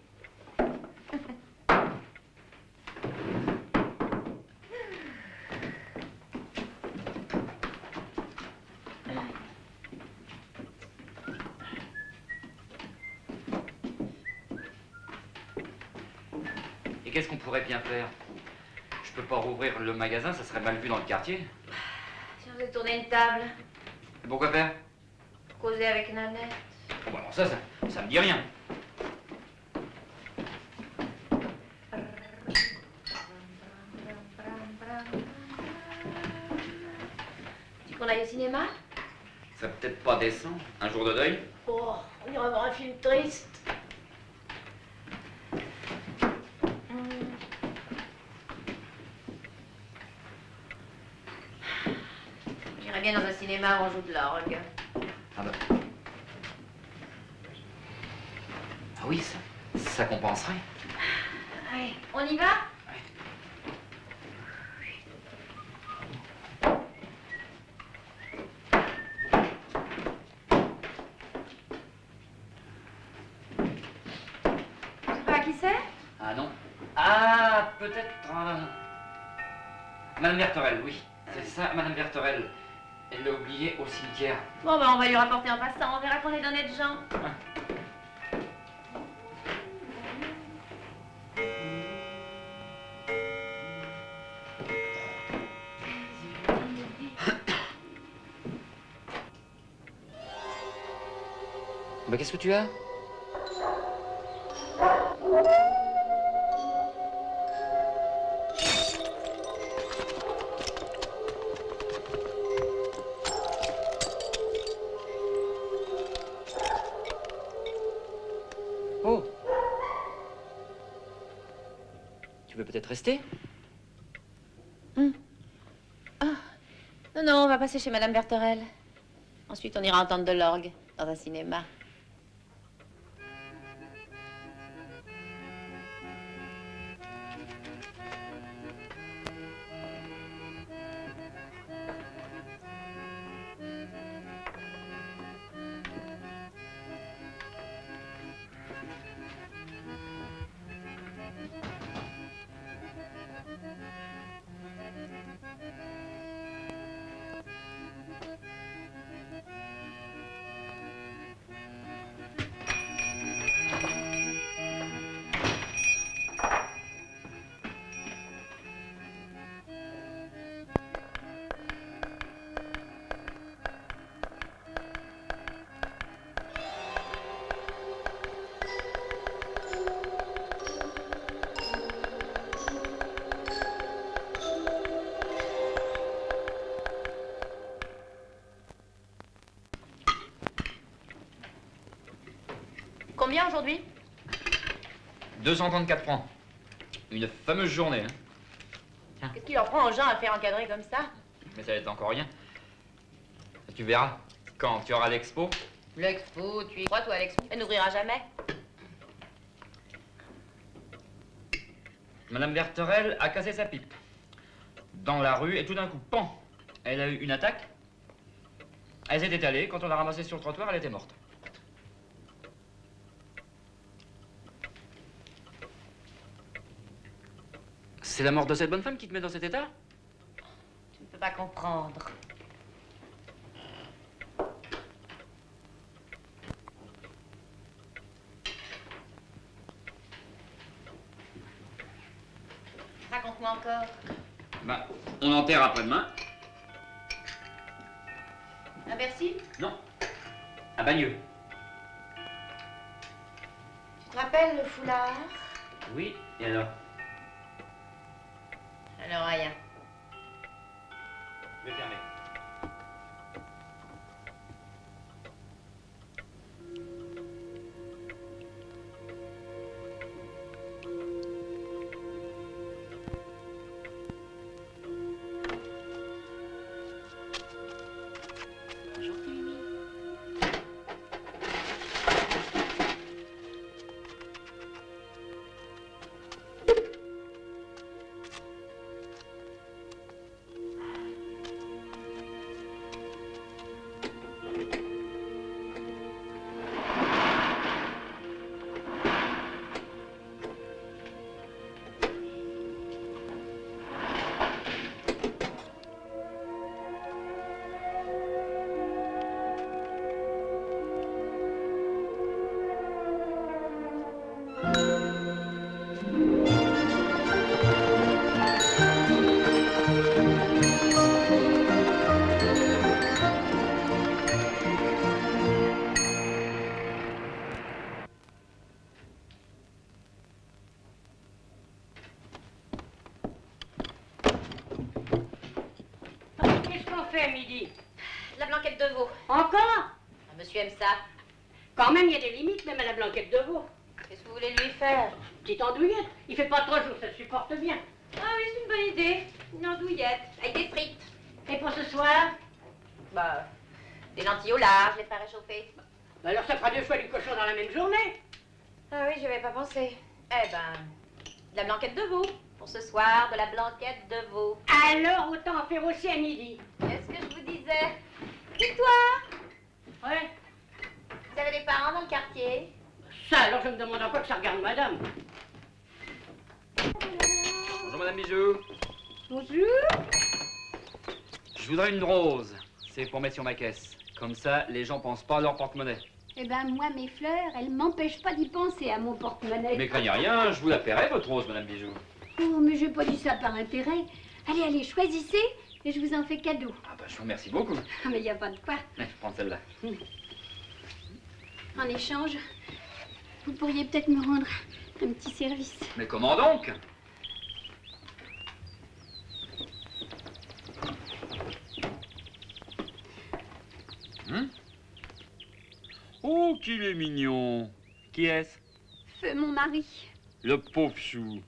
D: Et qu'est-ce qu'on pourrait bien faire? Je peux pas rouvrir le magasin, ça serait mal vu dans le quartier.
B: Si on faisait tourner une table,
D: Et pourquoi faire?
B: causer avec Nanette.
D: Bon, alors ça me dit rien.
B: Tu veux qu'on aille au cinéma?
D: Ça serait peut-être pas décent, un jour de deuil.
B: Oh, on ira voir un film triste. J'irais bien dans un cinéma où on joue de l'orgue.
D: Ah bah. Ah oui, ça compenserait.
B: Allez, on y va?
D: peut-être... Madame Berthorel, oui. C'est ça, Madame Berthorel. Elle l'a oublié au cimetière.
B: Bon, ben, on va lui rapporter en passant. On verra qu'on est d'honnêtes gens.
D: Bah, qu'est-ce que tu as? Oh. Tu veux peut-être rester?
B: Ah. Non, on va passer chez Madame Berthorel. Ensuite, on ira entendre de l'orgue dans un cinéma. Combien aujourd'hui?
D: 234 francs. Une fameuse journée, hein.
B: Qu'est-ce qu'il leur prend aux gens à faire encadrer comme ça?
D: Mais ça n'est encore rien. Tu verras, quand tu auras l'expo.
B: L'expo, tu y crois, toi, l'expo? Elle n'ouvrira jamais.
D: Madame Berthorel a cassé sa pipe. Dans la rue, et tout d'un coup, pan! Elle a eu une attaque. Elle s'est étalée. Quand on l'a ramassée sur le trottoir, elle était morte. C'est la mort de cette bonne femme qui te met dans cet état?
B: Tu ne peux pas comprendre. Raconte-moi encore.
D: Bah, on enterre après-demain.
B: À Bercy?
D: Non, à Bagneux.
B: Tu te rappelles le foulard?
D: Oui, et alors?
B: Alors, rien.
D: Je vais fermer.
J: Midi.
B: La blanquette de veau.
J: Encore?
B: Monsieur aime ça.
J: Quand même, il y a des limites, même à la blanquette de veau.
B: Qu'est-ce que vous voulez lui faire?
J: Petite andouillette. Il fait pas 3 jours, ça se supporte bien.
B: Ah oui, c'est une bonne idée. Une andouillette, avec des frites.
J: Et pour ce soir?
B: Bah, des lentilles au lard, je les ferai réchauffer.
J: Bah alors ça fera 2 fois du cochon dans la même journée.
B: Ah oui, je vais pas penser. Eh ben, de la blanquette de veau. Pour ce soir, de la blanquette de veau.
J: Alors, autant en faire aussi à midi.
B: Qu'est-ce que je vous disais? Victoire!
J: Ouais.
B: Vous avez des parents dans le quartier?
J: Ça, alors je me demande en quoi que ça regarde madame.
D: Madame Bijou.
J: Bonjour.
D: Je voudrais une rose. C'est pour mettre sur ma caisse. Comme ça, les gens pensent pas à leur porte-monnaie.
J: Eh ben, moi, mes fleurs, elles m'empêchent pas d'y penser à mon porte-monnaie.
D: Mais craignez rien, je vous la paierai, votre rose, Madame Bijou.
J: Oh, mais j'ai pas dit ça par intérêt. Allez, allez, choisissez et je vous en fais cadeau.
D: Ah bah, je vous remercie beaucoup.
J: Ah, mais y a pas de quoi.
D: Je prends celle-là.
J: En échange, vous pourriez peut-être me rendre un petit service.
D: Mais comment donc? Oh, qu'il est mignon. Qui est-ce?
J: Feu, mon mari.
D: Le pauvre chou.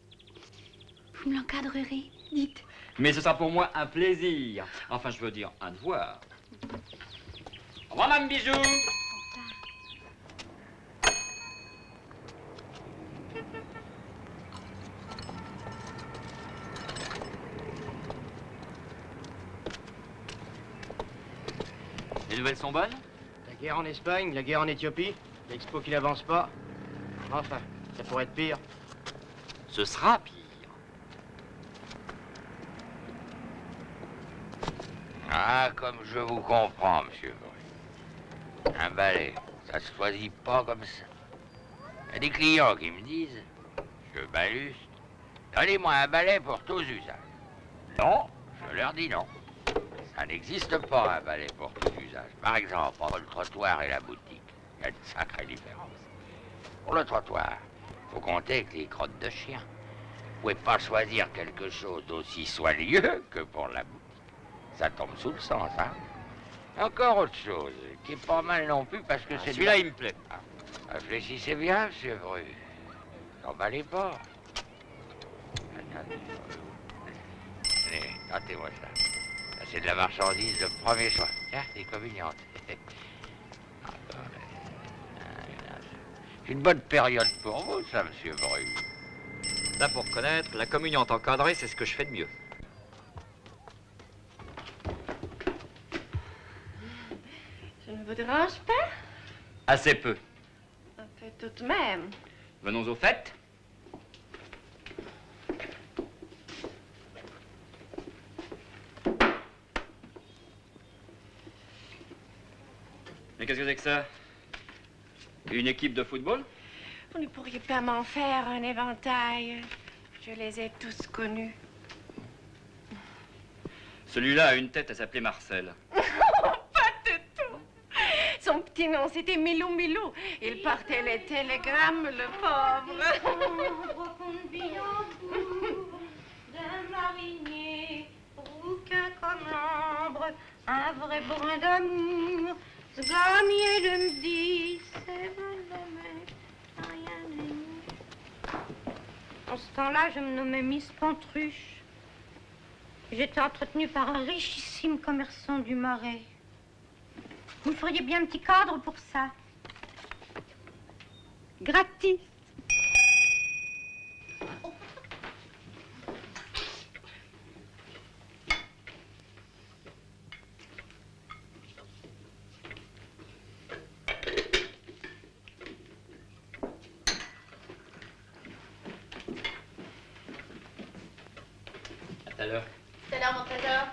J: Vous me l'encadrerez, dites.
D: Mais ce sera pour moi un plaisir. Enfin, je veux dire, un devoir. Au revoir, Mme Bijou. Les nouvelles sont bonnes?
N: La guerre en Espagne, la guerre en Éthiopie, l'expo qui n'avance pas. Enfin, ça pourrait être pire.
D: Ce sera pire.
I: Ah, comme je vous comprends, monsieur Bruy. Un balai, ça se choisit pas comme ça. Il y a des clients qui me disent, je baluste, donnez-moi un balai pour tous usages. Non, je leur dis non. Ça n'existe pas un balai pour tout usage. Par exemple, entre le trottoir et la boutique, il y a une sacrée différence. Pour le trottoir, il faut compter avec les crottes de chien. Vous pouvez pas choisir quelque chose d'aussi soigneux que pour la boutique. Ça tombe sous le sens, hein. Encore autre chose, qui est pas mal non plus parce que c'est...
D: Celui-là, il me plaît.
I: Ah, réfléchissez bien, monsieur Bru. N'emballez pas. Attendez. Allez, tentez-moi ça. Ça, c'est de la marchandise de premier choix. Tiens, c'est convenient. C'est une bonne période pour vous, ça, monsieur Bru.
D: Là, pour reconnaître, la communiante encadrée, c'est ce que je fais de mieux.
O: Je ne vous dérange pas?
D: Assez peu.
O: Un peu tout de même.
D: Venons au fait. Mais qu'est-ce que c'est que ça? Une équipe de football?
O: Vous ne pourriez pas m'en faire un éventail. Je les ai tous connus.
D: Celui-là a une tête à s'appeler Marcel.
O: Pas du tout. Son petit nom, c'était Milou Milou. Il portait les télégrammes, le pauvre.
J: D'un marinier, rouquin comme l'ambre, un vrai brin d'amour. Ce gagnier de me dit, c'est vrai, rien n'est. En ce temps-là, je me nommais Miss Pantruche. J'étais entretenue par un richissime commerçant du Marais. Vous me feriez bien un petit cadre pour ça. Gratis.
D: À tout à l'heure.
O: Tout à l'heure, mon trésor.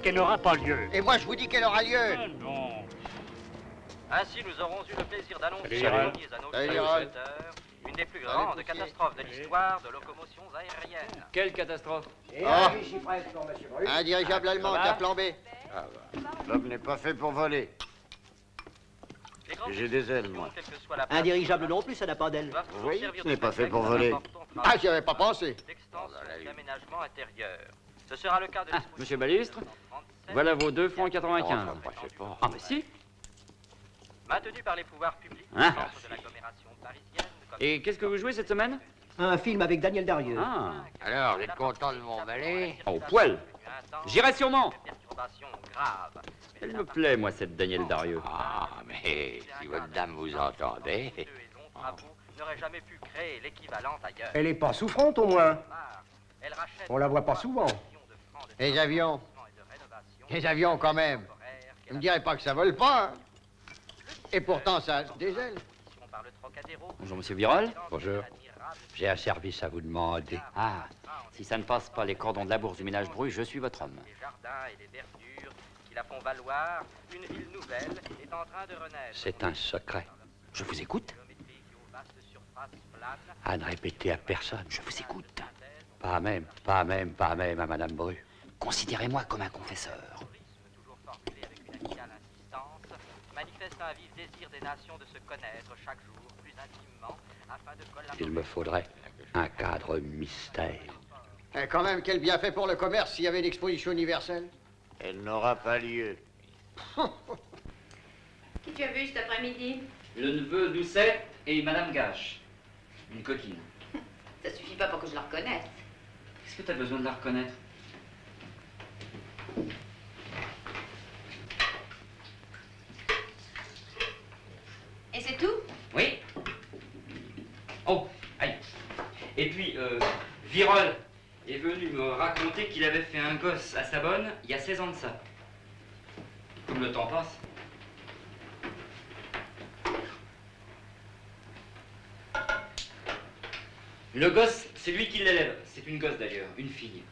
H: Qu'elle n'aura pas lieu.
L: Et moi, je vous dis qu'elle aura lieu.
H: Ah, non.
P: Ainsi, nous aurons eu le plaisir d'annoncer
H: Salut,
P: à nos téléspectateurs une des plus grandes catastrophes de l'histoire de locomotions aériennes.
D: Quelle catastrophe?
Q: Un dirigeable allemand qui a flambé.
R: Ah bah, l'homme n'est pas fait pour voler. J'ai des ailes, moi.
S: Un dirigeable non plus, ça n'a pas d'ailes.
R: Vous voyez, ce n'est pas fait pour voler.
Q: Ah, j'y avais pas pensé.
P: D'aménagement intérieur. Ce sera le cas de l'exposition.
D: Monsieur Balustre, voilà vos 2 francs 95. Ah, mais si.
P: Maintenu par les pouvoirs publics au
D: Ah.
P: centre de l'agglomération parisienne.
D: Et qu'est-ce que vous jouez cette semaine?
S: Un film avec Daniel Darieux.
D: Ah.
I: Alors, vous êtes content de mon balai?
D: Au poil. J'irai sûrement.
P: Perturbation grave.
D: Elle me plaît, moi, cette Daniel Darieux.
I: Ah, mais si votre dame vous entendait...
P: N'aurait jamais pu créer l'équivalent ailleurs.
T: Elle est pas souffrante, au moins.
P: Elle rachète
T: On la voit pas souvent.
Q: Les avions. Les avions, quand même. Je me dirais pas que ça vole pas. Hein. Et pourtant, ça a des ailes.
D: Bonjour, monsieur Virol.
I: Bonjour. J'ai un service à vous demander.
D: Ah, si ça ne passe pas les cordons de la bourse du ménage Bru, je suis votre homme.
P: Les jardins et les verdures qui la font valoir, une ville nouvelle est en train de renaître.
I: C'est un secret.
D: Je vous écoute.
I: À ne répéter à personne.
D: Je vous écoute.
I: Pas même à Madame Bru.
D: Considérez-moi comme un confesseur.
P: Toujours formulé avec une amicale insistance, manifeste un vif désir des nations de se connaître chaque jour plus intimement afin de collaborer.
I: Il me faudrait un cadre mystère.
Q: Et quand même, quel bienfait pour le commerce s'il y avait une exposition universelle.
R: Elle n'aura pas lieu.
B: Qui tu as vu cet après-midi?
D: Le neveu Doucet et Madame Gache. Une coquine.
B: Ça suffit pas pour que je la reconnaisse.
D: Est-ce que tu as besoin de la reconnaître?
B: Et c'est tout?
D: Oui. Oh, aïe. Et puis, Virol est venu me raconter qu'il avait fait un gosse à sa bonne il y a 16 ans de ça. Comme le temps passe. Le gosse, c'est lui qui l'élève. C'est une gosse d'ailleurs, une fille.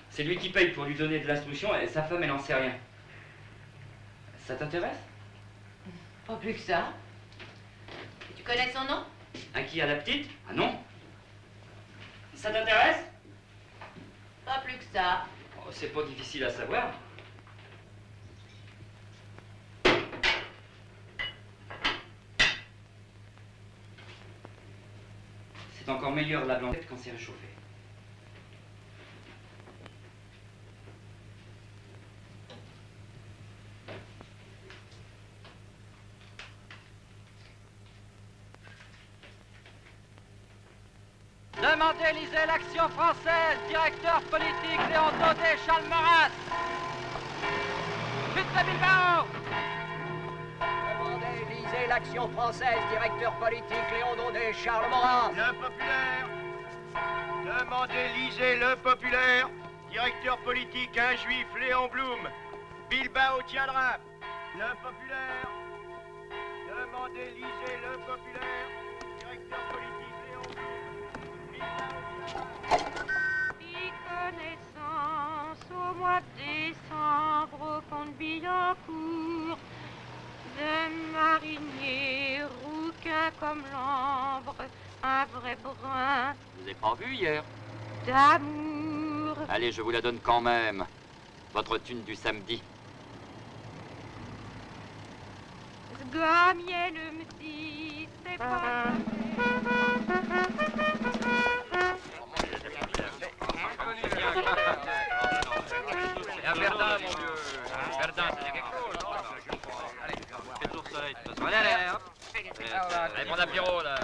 D: C'est lui qui paye pour lui donner de l'instruction et sa femme, elle n'en sait rien. Ça t'intéresse?
B: Pas plus que ça. Et tu connais son nom?
D: À qui? À la petite? Ah non. Ça t'intéresse?
B: Pas plus que ça.
D: Oh, c'est pas difficile à savoir. C'est encore meilleur la blanquette quand c'est réchauffé.
P: Demandez, lisez l'Action française, directeur politique Léon Daudet, Charles Maurras. Chute de Bilbao.
S: Demandez, lisez l'Action française, directeur politique Léon Daudet, Charles Maurras.
K: Le populaire. Demandez, lisez le populaire. Directeur politique, un juif, Léon Blum. Bilbao tiendra. Le populaire. Demandez, lisez le populaire. Directeur politique, Léon Blum.
O: Fit connaissance au mois de décembre au pont de Billancourt de mariniers rouquins comme l'ambre, un vrai brun
D: Je vous ai pas vu hier.
O: d'amour.
D: Allez, je vous la donne quand même. Votre thune du samedi.
O: Ce gamier me dit, c'est pas...
D: Et un Verdun, mon vieux. Verdun, c'est quelque chose. Allez, fais toujours soleil, de toute façon. Allez, hop. Allez, prends l'apéro, là.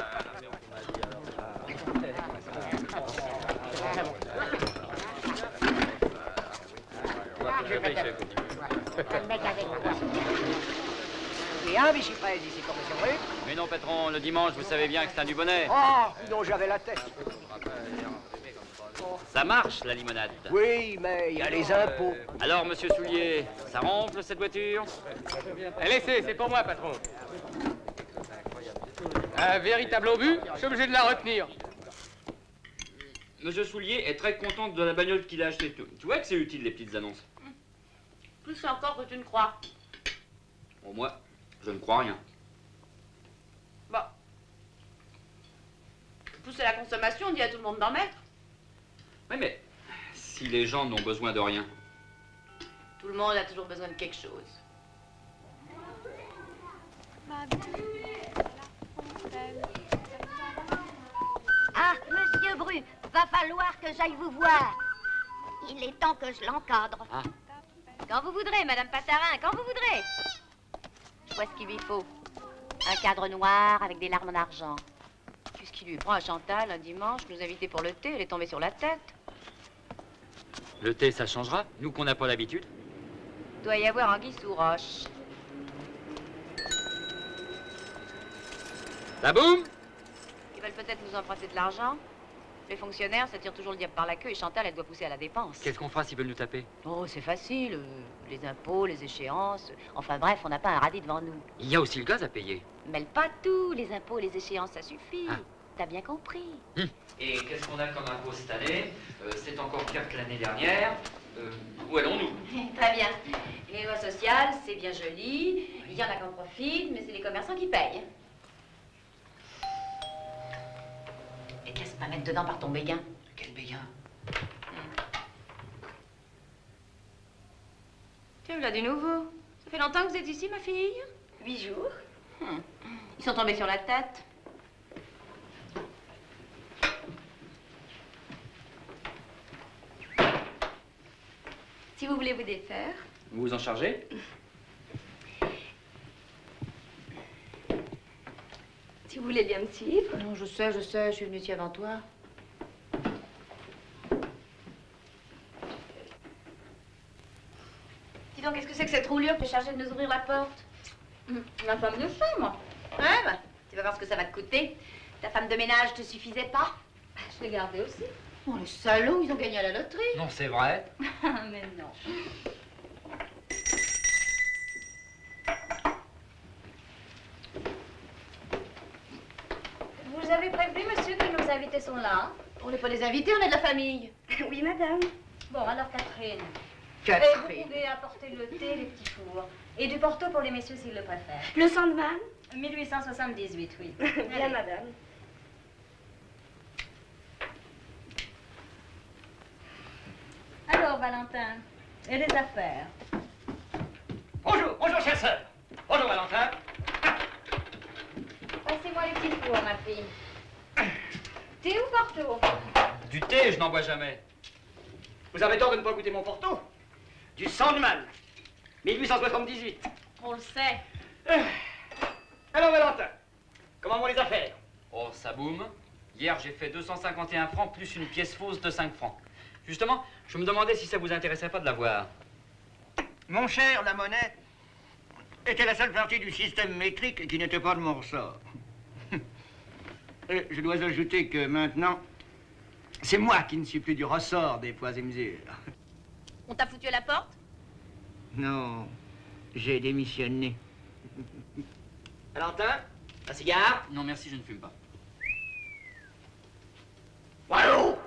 S: Bien, Vichy-Fraise, ici, commission Bru.
D: Mais non, patron, le dimanche, vous savez bien que c'est un du bonnet.
S: Oh, dont j'avais la tête.
D: Ça marche, la limonade.
S: Oui, mais il y a les impôts.
D: Alors, monsieur Soulier, ça ronfle, cette voiture?
N: Laissez, c'est pour moi, patron. Un véritable obus, je suis obligé de la retenir.
D: Monsieur Soulier est très content de la bagnole qu'il a achetée. Tu vois que c'est utile, les petites annonces.
B: Plus encore que tu ne crois.
D: Pour moi, je ne crois rien.
B: pousser la consommation, on dit à tout le monde d'en mettre.
D: Oui, mais si les gens n'ont besoin de rien.
B: Tout le monde a toujours besoin de quelque chose.
U: Ah, monsieur Bru, va falloir que j'aille vous voir. Il est temps que je l'encadre.
D: Ah.
B: Quand vous voudrez, Madame Patarin, quand vous voudrez. Je vois ce qu'il lui faut. Un cadre noir avec des larmes en argent. Qu'est-ce qui lui prend à Chantal un dimanche, nous inviter pour le thé, elle est tombée sur la tête.
D: Le thé, ça changera, nous qu'on n'a pas l'habitude.
B: Doit y avoir anguille sous roche.
D: La boum!
B: Ils veulent peut-être nous emprunter de l'argent. Les fonctionnaires, ça tire toujours le diable par la queue et Chantal, elle doit pousser à la dépense.
D: Qu'est-ce qu'on fera s'ils veulent nous taper?
B: Oh, c'est facile. Les impôts, les échéances. Enfin bref, on n'a pas un radis devant nous.
D: Il y a aussi le gaz à payer.
B: Mêle pas tout. Les impôts, les échéances, ça suffit.
D: Ah.
B: T'as bien compris.
D: Et qu'est-ce qu'on a comme impôt cette année? C'est encore pire que l'année dernière. Où allons-nous?
B: Très bien. Les lois sociales, c'est bien joli. Il y en a qui en profitent, mais c'est les commerçants qui payent. Et qu'est-ce que va mettre dedans par ton béguin?
D: Quel béguin?
B: Tiens, voilà du nouveau. Ça fait longtemps que vous êtes ici, ma fille? 8 jours. Ils sont tombés sur la tête. Si vous voulez vous défaire.
D: Vous vous en chargez?
B: Si vous voulez bien me suivre. Non, je sais, je suis venue ici avant toi. Dis donc, qu'est-ce que c'est que cette roulure qui est chargée de nous ouvrir la porte? Ma femme de chambre. Ouais, bah, tu vas voir ce que ça va te coûter. Ta femme de ménage te suffisait pas? Je l'ai gardée aussi. Oh, les salauds, ils ont gagné à la loterie.
D: Non, c'est vrai.
B: Mais non.
G: Vous avez prévenu, monsieur, que nos invités sont là?
B: On n'est pas des invités, on est de la famille.
G: Oui, madame. Bon, alors Catherine.
B: Catherine.
G: Et vous pouvez apporter le thé, les petits fours. Et du porto pour les messieurs s'ils le préfèrent.
M: Le Sandman?
G: 1878, oui.
M: Bien,
G: Allez.
M: madame.
G: Alors, Valentin, et les affaires?
H: Bonjour, chère sœur. Bonjour, Valentin.
G: Passez-moi les petits fours, ma fille. Thé ou porto?
D: Du thé, je n'en bois jamais.
H: Vous avez tort de ne pas goûter mon porto. Du Sandman, 1878.
B: On le sait.
H: Alors, Valentin, comment vont les affaires?
D: Oh, ça boum. Hier, j'ai fait 251 francs plus une pièce fausse de 5 francs. Justement, je me demandais si ça vous intéresserait pas de la voir.
Q: Mon cher, la monnaie était la seule partie du système métrique qui n'était pas de mon ressort. Et je dois ajouter que maintenant, c'est moi qui ne suis plus du ressort des poids et mesures.
B: On t'a foutu à la porte?
Q: Non, j'ai démissionné.
H: Valentin, un cigare?
D: Non, merci, je ne fume pas.
H: Allô?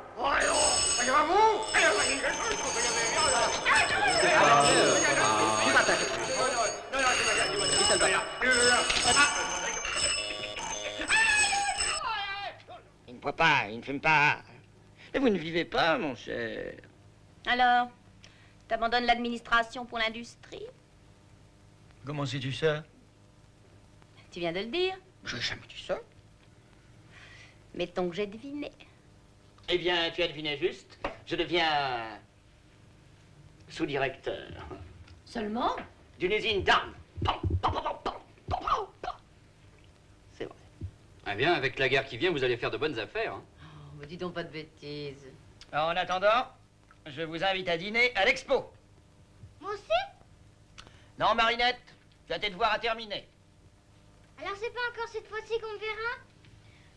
C: Il ne boit pas, il ne fume pas. Mais vous ne vivez pas, mon cher.
B: Alors, t'abandonnes l'administration pour l'industrie?
C: Comment sais-tu ça?
B: Tu viens de le dire.
C: Je n'ai jamais dit ça.
B: Mettons que j'ai deviné.
H: Eh bien, tu as deviné juste. Je deviens sous-directeur
B: Seulement?
H: d'une usine d'armes. C'est vrai.
D: Ah bien, avec la guerre qui vient, vous allez faire de bonnes affaires. Hein.
B: Oh, me dis donc pas de bêtises.
C: Alors, en attendant, je vous invite à dîner à l'Expo.
U: Moi aussi?
C: Non, Marinette, tu as tes devoirs à terminer.
U: Alors c'est pas encore cette fois-ci qu'on me verra?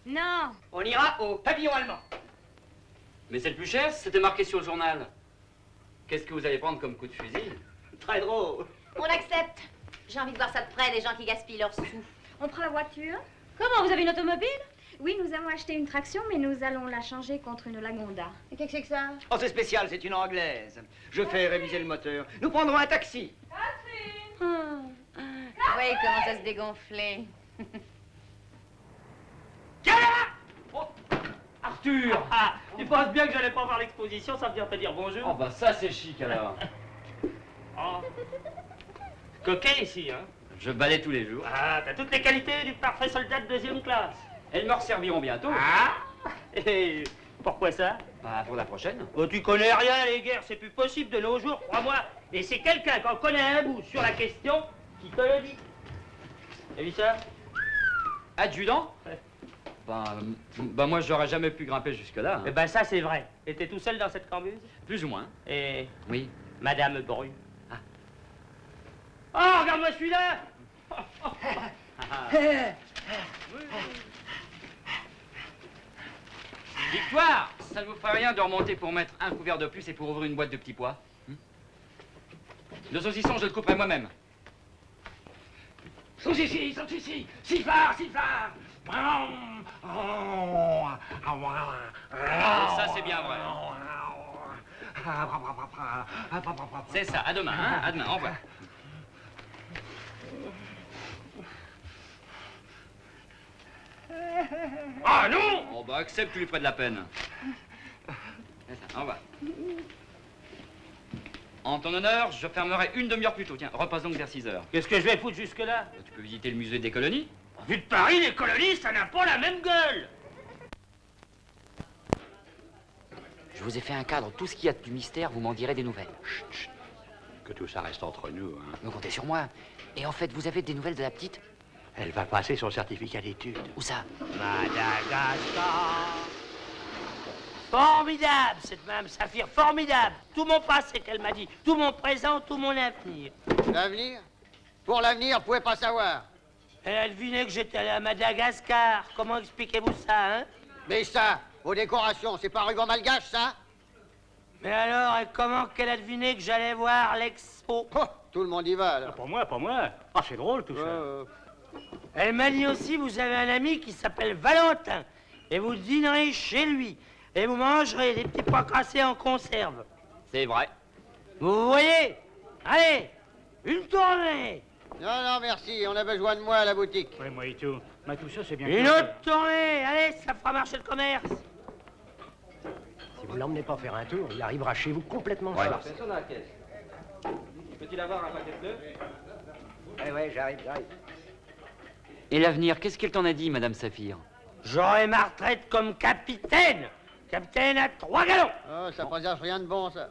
G: Non.
H: On ira au pavillon allemand.
D: Mais c'est le plus cher, c'était marqué sur le journal. Qu'est-ce que vous allez prendre comme coup de fusil?
H: Très drôle.
B: On accepte. J'ai envie de voir ça de près, les gens qui gaspillent leurs sous.
M: On prend la voiture?
B: Comment, vous avez une automobile?
M: Oui, nous avons acheté une traction, mais nous allons la changer contre une Lagonda.
B: Et qu'est-ce que c'est que ça?
Q: Oh, c'est spécial, c'est une anglaise. Je fais réviser le moteur. Nous prendrons un taxi.
B: Oui, il commence à se dégonfler.
H: Tiens là! Oh. Arthur! Ah, tu penses bien que j'allais pas voir l'exposition sans venir te dire bonjour?
D: Oh bah ça c'est chic alors.
H: Oh. Coquet ici, hein?
D: Je balaie tous les jours.
H: Ah, t'as toutes les qualités du parfait soldat de 2e classe.
D: Elles me resserviront bientôt.
H: Ah! Et pourquoi ça?
D: Bah pour la prochaine.
H: Oh, tu connais rien, les guerres, c'est plus possible de nos jours, crois-moi. Et c'est quelqu'un qui en connaît un bout sur la question qui te le dit. T'as vu ça?
D: Adjudant?
H: Ouais.
D: Bah moi j'aurais jamais pu grimper jusque-là.
H: Eh ben ça c'est vrai. Et t'es tout seul dans cette cambuse?
D: Plus ou moins.
H: Et
D: Oui.
H: Madame Bru.
D: Ah.
H: Oh, regarde-moi celui-là!
D: Victoire! Ça ne vous ferait rien de remonter pour mettre un couvert de plus et pour ouvrir une boîte de petits pois? Le saucisson, je le couperai moi-même.
H: Saucissi, sifflard, sifflard!
D: Ça, c'est bien vrai. C'est ça, à demain, hein? À demain, au revoir.
H: Ah non!
D: Oh bah accepte, tu lui ferais de la peine. C'est ça, au revoir. En ton honneur, je fermerai une demi-heure plus tôt. Tiens, repasse donc vers 6 heures.
H: Qu'est-ce que je vais foutre jusque-là?
D: Tu peux visiter le musée des colonies.
H: Vu de Paris, les colonies, ça n'a pas la même gueule!
D: Je vous ai fait un cadre. Tout ce qu'il y a du mystère, vous m'en direz des nouvelles.
A: Chut, chut. Que tout ça reste entre nous, hein.
D: Me comptez sur moi. Et en fait, vous avez des nouvelles de la petite?
A: Elle va passer son certificat d'études.
D: Où ça?
H: Madagascar! Formidable, cette Mme Saphir, formidable! Tout mon passé qu'elle m'a dit, tout mon présent, tout mon avenir.
Q: L'avenir? Pour l'avenir, vous pouvez pas savoir.
H: Elle a deviné que j'étais allé à Madagascar. Comment expliquez-vous ça, hein?
Q: Mais ça, vos décorations, c'est pas ruban malgache, ça?
H: Mais alors, et comment qu'elle a deviné que j'allais voir l'expo?
Q: Oh, tout le monde y va, alors.
H: Pas moi, pas moi. Ah, c'est drôle, tout ça. Elle m'a dit aussi, vous avez un ami qui s'appelle Valentin. Et vous dînerez chez lui. Et vous mangerez des petits pois cassés en conserve.
D: C'est vrai.
H: Vous voyez? Allez, une tournée.
Q: Non, non, merci, on a besoin de moi à la boutique.
A: Oui, moi et tout. Mais tout ça, c'est bien.
H: Une autre tournée. Allez, ça fera marcher le commerce.
T: Si vous l'emmenez pas faire un tour, il arrivera chez vous complètement
D: Ouais.
T: farci.
D: Personne dans la caisse. Peut-il avoir un paquet de bleu?
T: Ouais, j'arrive.
D: Et l'avenir, qu'est-ce qu'elle t'en a dit, Madame Saphir?
H: J'aurai ma retraite comme capitaine. Capitaine à 3 galons.
Q: Oh, ça présage rien de bon, ça.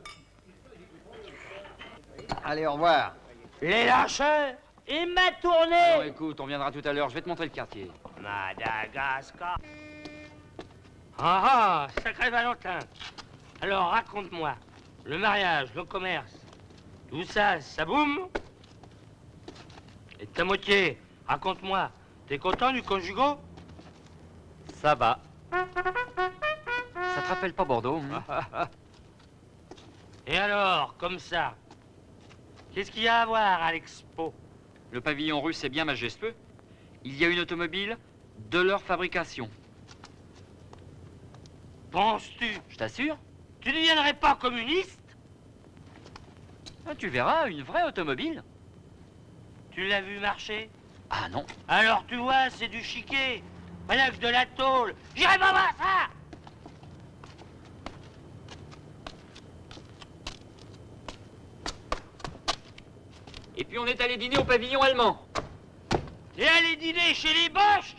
Q: Allez, au revoir.
H: Les lâcheurs et ma tournée.
D: Non, écoute, on viendra tout à l'heure. Je vais te montrer le quartier.
H: Madagascar. Ah, sacré Valentin. Alors, raconte-moi. Le mariage, le commerce, tout ça, ça boum? Et ta moitié, raconte-moi. T'es content du conjugal?
D: Ça va. Ça te rappelle pas Bordeaux, hein?
H: Et alors, comme ça, qu'est-ce qu'il y a à voir à l'expo?
D: Le pavillon russe est bien majestueux. Il y a une automobile de leur fabrication.
H: Penses-tu?
D: Je t'assure.
H: Tu ne deviendrais pas communiste?
D: Ah, tu verras, une vraie automobile.
H: Tu l'as vu marcher?
D: Ah non.
H: Alors tu vois, c'est du chiquet. Rien que de la tôle. J'irai pas voir ça!
D: Et puis on est allé dîner au pavillon allemand.
H: Et aller dîner chez les Boches?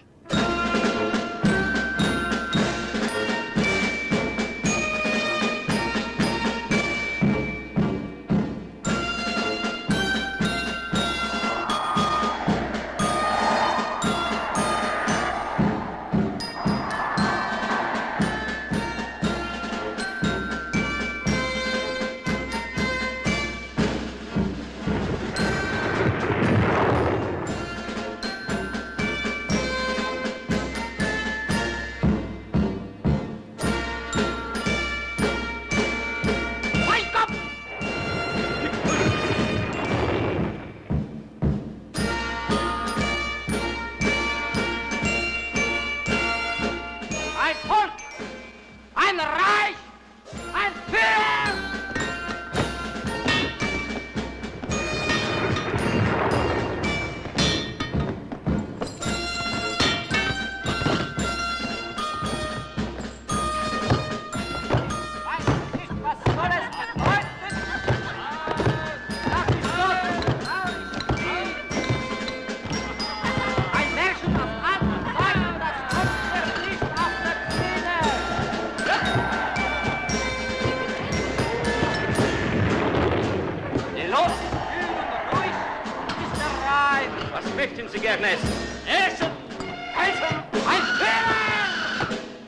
K: Ungernest.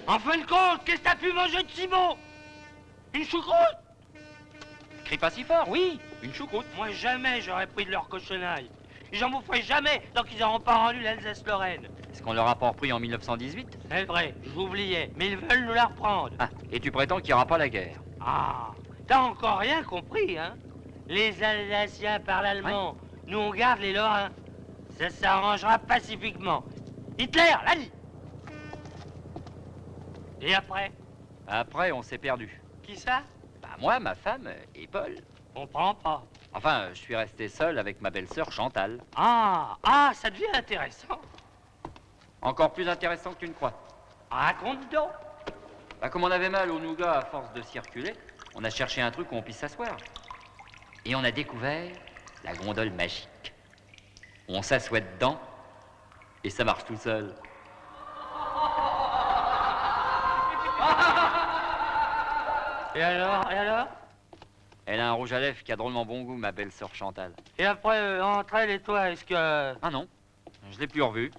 H: En fin de compte, qu'est-ce que t'as pu manger de si bon? Une choucroute?
D: Crie pas si fort, oui, une choucroute.
H: Moi, jamais j'aurais pris de leur cochonaille. J'en boufferai jamais tant qu'ils n'auront pas rendu l'Alsace-Lorraine.
D: Est-ce qu'on leur a pas repris en 1918?
H: C'est vrai, j'oubliais, mais ils veulent nous la reprendre.
D: Ah, et tu prétends qu'il n'y aura pas la guerre?
H: Ah, t'as encore rien compris, hein? Les Alsaciens parlent allemand, nous on garde les Lorrains. Ça s'arrangera pacifiquement. Hitler, l'a dit. Et après?
D: Après, on s'est perdu.
H: Qui ça?
D: Bah moi, ma femme et Paul.
H: Comprends pas.
D: Enfin, je suis resté seul avec ma belle-sœur Chantal.
H: Ah, ça devient intéressant.
D: Encore plus intéressant que tu ne crois.
H: Raconte donc.
D: Bah, comme on avait mal au nougat à force de circuler, on a cherché un truc où on puisse s'asseoir. Et on a découvert la gondole magique. On s'assoit dedans et ça marche tout seul.
H: Et alors?
D: Elle a un rouge à lèvres qui a drôlement bon goût, ma belle-sœur Chantal.
H: Et après, entre elle et toi, est-ce que...
D: Ah non, je l'ai plus revue.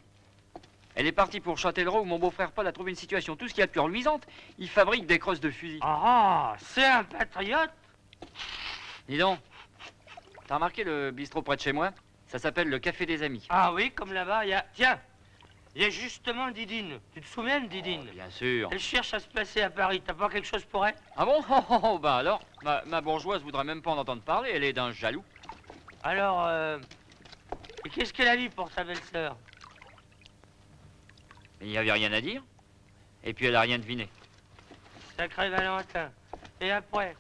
D: Elle est partie pour Châtellerault où mon beau-frère Paul a trouvé une situation tout ce qu'il y a de plus reluisante. Il fabrique des crosses de fusil.
H: Ah, c'est un patriote.
D: Dis donc, t'as remarqué le bistrot près de chez moi? Ça s'appelle le Café des Amis.
H: Ah oui, comme là-bas, il y a... Tiens, il y a justement Didine. Tu te souviens de Didine?
D: Bien sûr.
H: Elle cherche à se placer à Paris. T'as pas quelque chose pour elle?
D: Ah bon? Oh, bah alors, ma bourgeoise voudrait même pas en entendre parler. Elle est d'un jaloux.
H: Alors, et qu'est-ce qu'elle a dit pour sa belle-sœur?
D: Il n'y avait rien à dire. Et puis elle a rien deviné.
H: Sacré Valentin. Et après?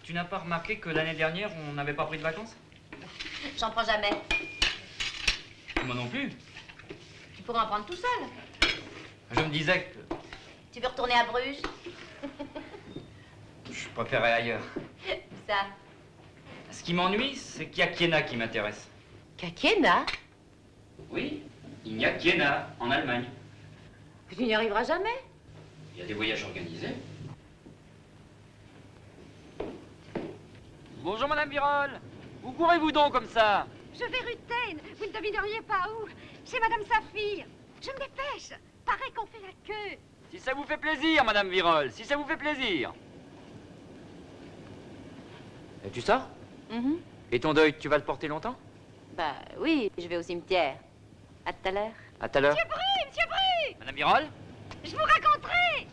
D: Tu n'as pas remarqué que l'année dernière, on n'avait pas pris de vacances?
B: J'en prends jamais.
D: Moi non plus.
B: Tu pourrais en prendre tout seul.
D: Je me disais que
B: Tu veux retourner à Bruges?
D: je préférais ailleurs.
B: Ça.
D: Ce qui m'ennuie, c'est qu'il y a Kiena qui m'intéresse.
B: Kiena?
D: Oui, il y a Kiena, en Allemagne.
B: Tu n'y arriveras jamais.
D: Il y a des voyages organisés. Bonjour, Madame Birol. Où courez-vous donc comme ça?
J: Je vais rue Taine. Vous ne devineriez pas où. Chez Madame Saphir. Je me dépêche. Paraît qu'on fait la queue.
D: Si ça vous fait plaisir, Madame Virol, si ça vous fait plaisir. Et tu sors? Et ton deuil, tu vas le porter longtemps?
B: Bah oui, je vais au cimetière. À tout à l'heure.
D: À tout à l'heure.
J: Monsieur Bru!
D: Madame Virol?
J: Je vous raconterai.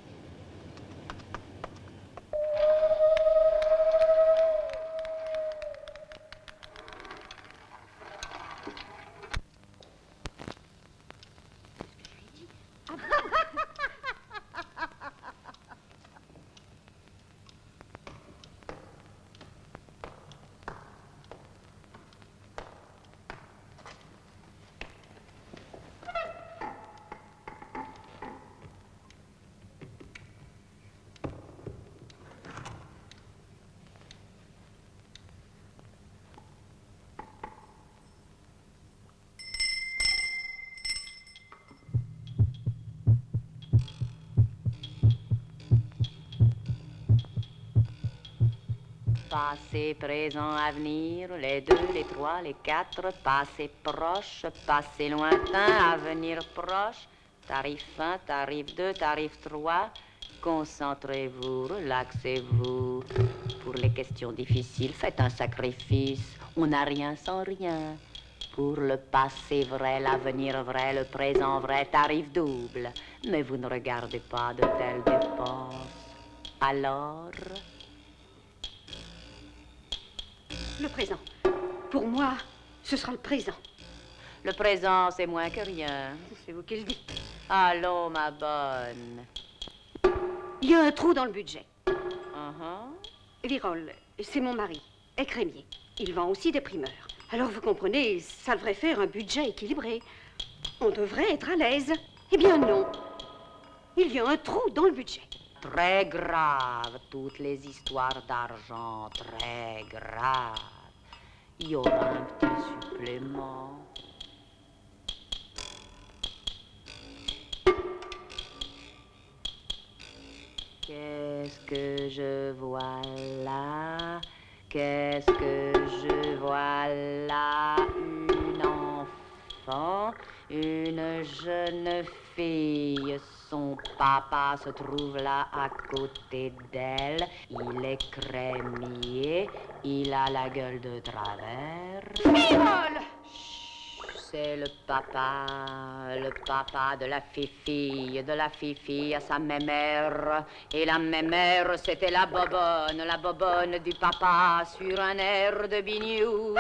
B: Passé, présent, avenir, les 2, les 3, les 4, passé proche, passé lointain, avenir proche, tarif 1, tarif 2, tarif 3. Concentrez-vous, relaxez-vous. Pour les questions difficiles, faites un sacrifice. On n'a rien sans rien. Pour le passé vrai, l'avenir vrai, le présent vrai, tarif double. Mais vous ne regardez pas de telles dépenses. Alors...
J: Le présent. Pour moi, ce sera le présent.
B: Le présent, c'est moins que rien.
J: C'est vous qui le dites.
B: Allons, ma bonne.
J: Il y a un trou dans le budget. Virol, c'est mon mari, est crémier. Il vend aussi des primeurs. Alors, vous comprenez, ça devrait faire un budget équilibré. On devrait être à l'aise. Eh bien non. Il y a un trou dans le budget.
B: Très grave, toutes les histoires d'argent, très grave. Il y aura un petit supplément. Qu'est-ce que je vois là? Qu'est-ce que je vois là? enfant, une jeune fille. Son papa se trouve là à côté d'elle. Il est crémier, il a la gueule de travers.
O: Birol!
B: C'est le papa de la fille à sa mémère. Et la mémère, c'était la bobonne du papa sur un air de biniou.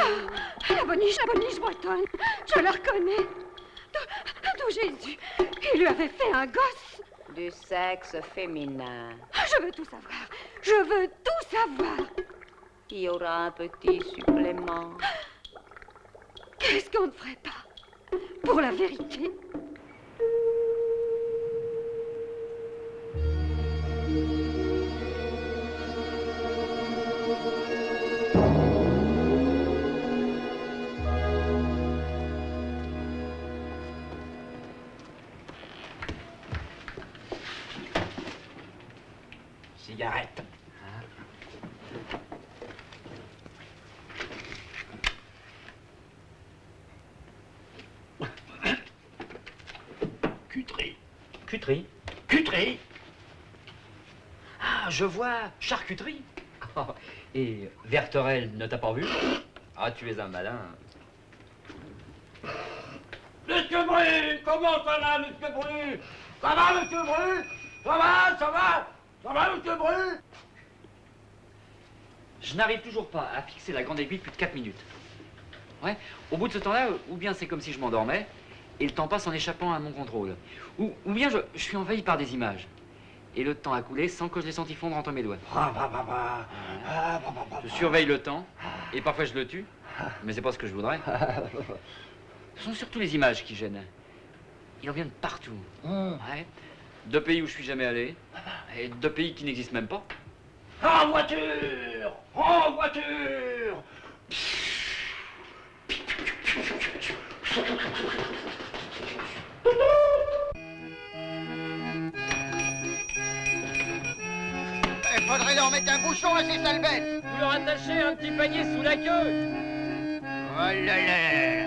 J: La boniche bretonne, je la reconnais. D'où Jésus, il lui avait fait un gosse.
B: Du sexe féminin.
J: Je veux tout savoir, je veux tout savoir.
B: Il y aura un petit supplément.
J: Qu'est-ce qu'on ne ferait pas pour la vérité?
C: Cigarette.
D: Cutry.
C: Cutry.
D: Cutry.
C: Ah, je vois, charcuterie. Oh, et Verterelle ne t'a pas vu? Ah, tu es un malin.
H: Monsieur Bru, comment ça va, monsieur Bru? Ça va, monsieur Bru? Ça va, ça va? Ça va, monsieur Bru?
D: Je n'arrive toujours pas à fixer la grande aiguille plus de 4 minutes. Ouais, au bout de ce temps-là, ou bien c'est comme si je m'endormais, et le temps passe en échappant à mon contrôle. Ou bien je suis envahi par des images. Et le temps a coulé sans que je l'ai senti fondre entre mes doigts. Je surveille le temps, et parfois je le tue, mais c'est pas ce que je voudrais. Ce sont surtout les images qui gênent. Ils reviennent partout. Ouais. De pays où je suis jamais allé, et de pays qui n'existent même pas.
H: En voiture! En voiture!
Q: Il faudrait leur mettre un bouchon à ces sales bêtes.
S: Vous leur attachez un petit panier sous la queue.
Q: Oh là là.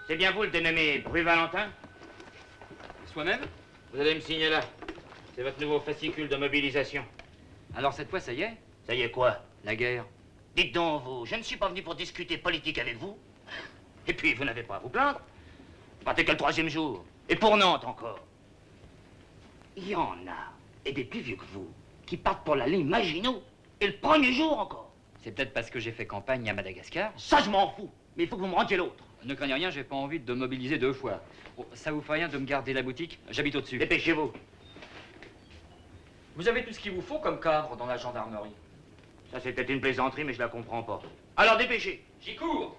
H: C'est bien vous le dénommé Bru Valentin?
D: Soi-même?
H: Vous allez me signer là. C'est votre nouveau fascicule de mobilisation.
D: Alors cette fois, ça y est?
H: Ça y est quoi?
D: La guerre.
H: Dites donc, vous, je ne suis pas venu pour discuter politique avec vous. Et puis, vous n'avez pas à vous plaindre. Vous partez que le 3e jour. Et pour Nantes encore. Il y en a, et des plus vieux que vous, qui partent pour la ligne Maginot. Et le 1er jour encore.
D: C'est peut-être parce que j'ai fait campagne à Madagascar.
H: Ça, je m'en fous. Mais il faut que vous me rendiez l'autre.
D: Ne craignez rien, j'ai pas envie de mobiliser 2 fois. Oh, ça vous fait rien de me garder la boutique? J'habite au-dessus.
H: Dépêchez-vous.
D: Vous avez tout ce qu'il vous faut comme cadre dans la gendarmerie.
E: Ça, c'est peut-être une plaisanterie, mais je la comprends pas. Alors, dépêchez.
D: J'y cours.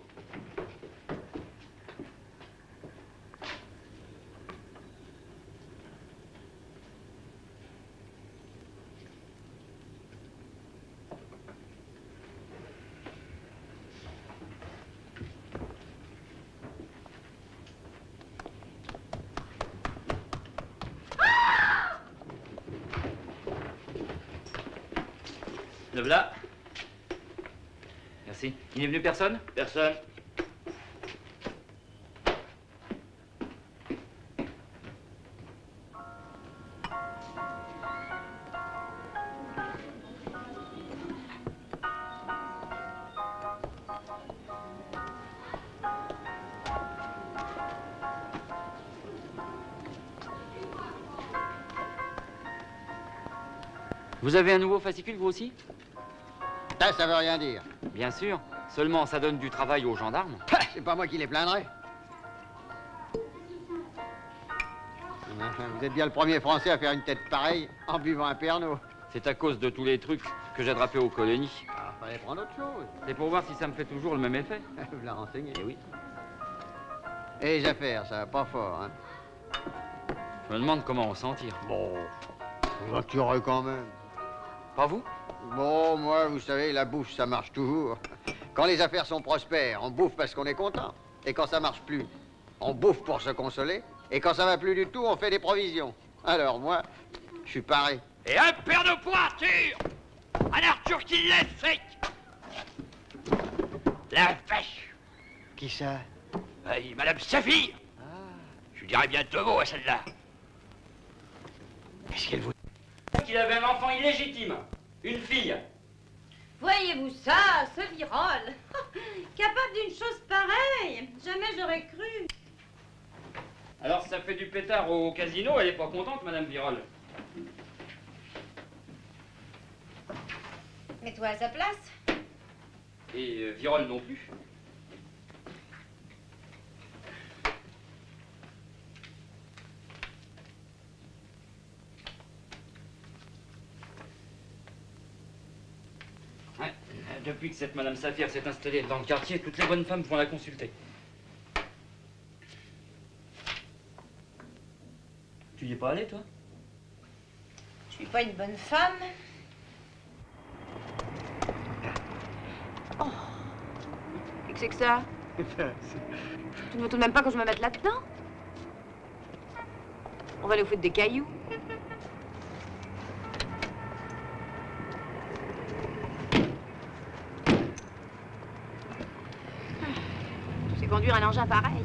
D: Le voilà. Merci. Il n'est venu personne?
E: Personne.
D: Vous avez un nouveau fascicule, vous aussi?
L: Ça veut rien dire.
D: Bien sûr. Seulement, ça donne du travail aux gendarmes.
L: C'est pas moi qui les plaindrai. Enfin, vous êtes bien le premier Français à faire une tête pareille en buvant un Pernod.
D: C'est à cause de tous les trucs que j'ai drapés aux colonies.
L: Ah, fallait prendre autre chose.
D: C'est pour voir si ça me fait toujours le même effet.
L: Vous la renseignez.
D: Eh oui.
L: Et les affaires, ça va pas fort, hein.
D: Je me demande comment on s'en tire.
L: Bon, on va tuer quand même.
D: Pas vous?
L: Bon, moi, vous savez, la bouffe, ça marche toujours. Quand les affaires sont prospères, on bouffe parce qu'on est content. Et quand ça marche plus, on bouffe pour se consoler. Et quand ça va plus du tout, on fait des provisions. Alors, moi, je suis paré.
I: Et un père de pointure! Un Arthur qui laisse sec! La vache!
L: Qui ça?
I: Madame Saphir! Je dirais bien Togo à celle-là.
L: Qu'est-ce qu'elle vous...
D: Qu'il avait un enfant illégitime. Une fille.
B: Voyez-vous ça, ce Virol? Capable d'une chose pareille? Jamais j'aurais cru.
D: Alors ça fait du pétard au casino, elle est pas contente, Madame Virol.
B: Mets-toi à sa place.
D: Et Virol non plus. Ouais, depuis que cette Madame Saphir s'est installée dans le quartier, toutes les bonnes femmes vont la consulter. Tu y es pas allé, toi?
B: Je suis pas une bonne femme. Oh. Qu'est-ce que c'est que ça? Tu ne veux tout de même pas que je me mette là-dedans? On va nous foutre des cailloux. Tu sais conduire un engin pareil.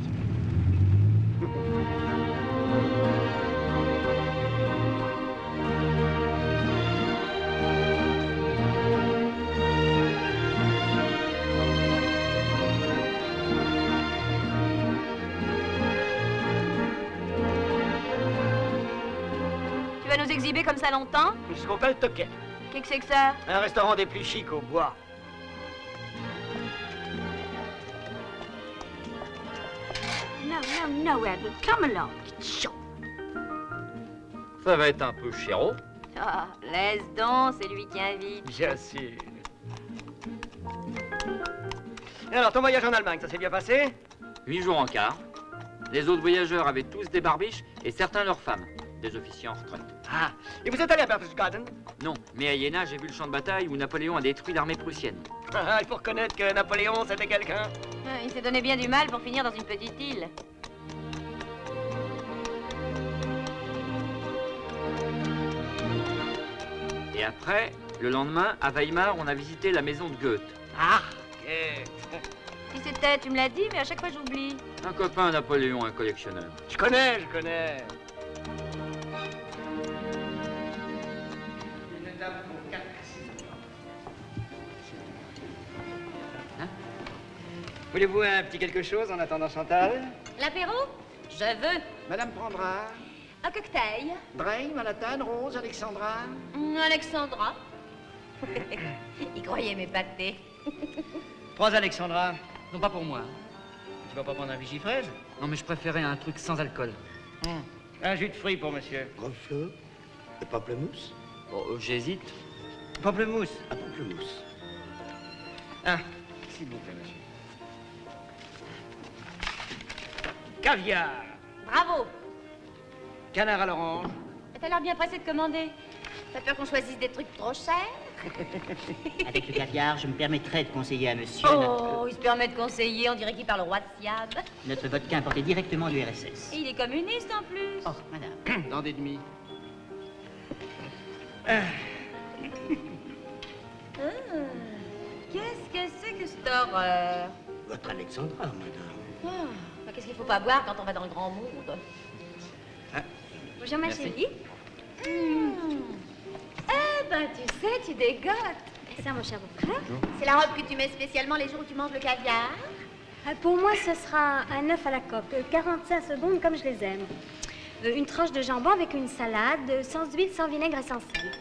B: Tu vas nous exhiber comme ça longtemps?
N: Jusqu'au Bel Toquet.
B: Qu'est-ce que c'est que ça?
N: Un restaurant des plus chics au bois.
J: No, Edward, come along. It's chaud.
D: Ça va être un peu chéro.
B: Ah, laisse donc, c'est lui qui invite.
N: Bien sûr. Et alors, ton voyage en Allemagne, ça s'est bien passé?
D: 8 jours en quart. Les autres voyageurs avaient tous des barbiches et certains leurs femmes, des officiers en retraite.
N: Ah, et vous êtes allé à Berchtesgaden?
D: Non, mais à Iéna, j'ai vu le champ de bataille où Napoléon a détruit l'armée prussienne.
N: Ah, il faut reconnaître que Napoléon, c'était quelqu'un.
B: Il s'est donné bien du mal pour finir dans une petite île.
D: Et après, le lendemain, à Weimar, on a visité la maison de Goethe.
N: Ah, Goethe.
B: Qui c'était? Tu me l'as dit, mais à chaque fois j'oublie.
D: Un copain à Napoléon, un collectionneur.
N: Je connais.
D: Hein?
N: Voulez-vous un petit quelque chose en attendant Chantal?
B: L'apéro? Je veux.
N: Madame prendra
B: Un cocktail.
N: Braille, Manhattan, Rose, Alexandra.
B: Alexandra. Il croyait mes pâtés.
N: 3 Alexandra. Non, pas pour moi. Tu vas pas prendre un Vichy-fraise?
D: Non, mais je préférais un truc sans alcool.
N: Un jus de fruits pour monsieur.
T: Grapefruit et pamplemousse.
D: Oh, j'hésite.
C: Pamplemousse.
D: Ah, pamplemousse.
C: Ah, s'il vous plaît, monsieur. Caviar.
B: Bravo.
C: Canard à l'orange.
B: T'as l'air bien pressé de commander. T'as peur qu'on choisisse des trucs trop chers?
F: Avec le caviar, je me permettrai de conseiller à monsieur
B: Oh, il se permet de conseiller, on dirait qu'il parle au roi de Siam.
F: notre vodka importé directement du RSS.
B: Et il est communiste en plus.
F: Oh, madame.
C: Dans des demi.
B: Qu'est-ce que c'est que cette horreur?
T: Votre Alexandra, madame.
B: Qu'est-ce qu'il faut pas boire quand on va dans le grand monde?
G: Bonjour, ma
D: Merci.
G: chérie.
B: Eh ben, tu sais, tu dégotes.
G: Et ça, mon cher beau-frère.
B: C'est la robe que tu mets spécialement les jours où tu manges le caviar?
G: Pour moi, ce sera un œuf à la coque, 45 secondes comme je les aime. Une tranche de jambon avec une salade, sans huile, sans vinaigre et sans sel.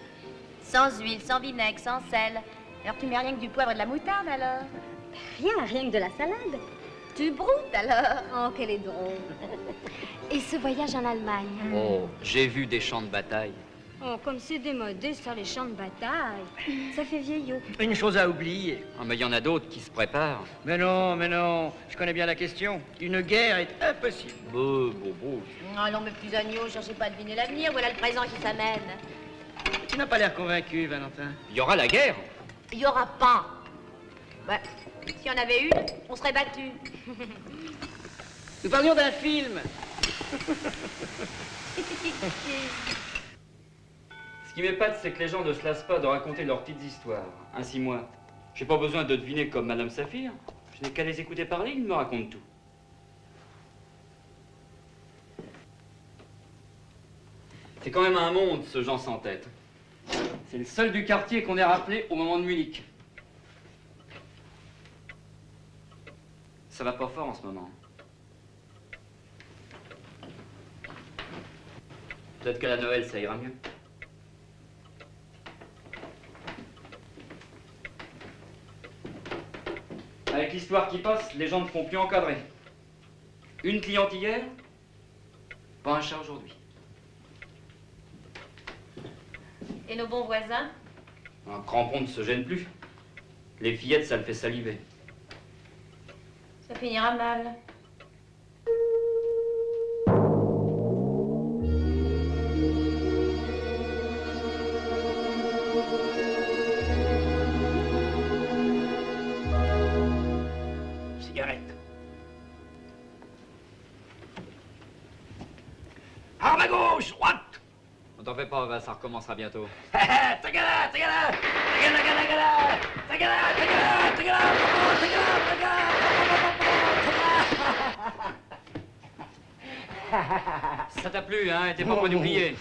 B: Sans huile, sans vinaigre, sans sel. Alors tu mets rien que du poivre et de la moutarde alors?
G: Rien que de la salade.
B: Tu broutes alors?
G: Oh, qu'elle est drôle. Et ce voyage en Allemagne?
D: Oh, j'ai vu des champs de bataille.
G: Oh, comme c'est démodé, ça, les champs de bataille. Ça fait vieillot.
C: Une chose à oublier.
D: Ah, mais il y en a d'autres qui se préparent.
C: Mais non, je connais bien la question. Une guerre est impossible.
D: Bon.
B: Non, mais plus agneau, cherchez pas à deviner l'avenir, voilà le présent qui s'amène.
C: Tu n'as pas l'air convaincu, Valentin.
D: Il y aura la guerre.
B: Il y aura pas. Ouais, s'il y en avait une, on serait battus.
C: Nous parlions d'un film.
D: Ce qui m'épate, c'est que les gens ne se lassent pas de raconter leurs petites histoires. Ainsi moi, j'ai pas besoin de deviner comme Madame Saphir. Je n'ai qu'à les écouter parler, ils me racontent tout. C'est quand même un monde, ce Jean sans tête. C'est le seul du quartier qu'on ait rappelé au moment de Munich. Ça va pas fort en ce moment. Peut-être qu'à la Noël, ça ira mieux. Avec l'histoire qui passe, les gens ne font plus encadrer. Une cliente hier, pas un chat aujourd'hui.
B: Et nos bons voisins?
D: Un crampon ne se gêne plus. Les fillettes, ça le fait saliver.
B: Ça finira mal.
T: Cigarette. Arme à gauche, droite.
D: On t'en fait pas, ça recommencera bientôt.
T: Tagala, tagala, tagala, tagala, tagala, tagala, tagala, tagala, tagala.
D: Ça t'a plu, hein? Et t'es pas prêt d'oublier.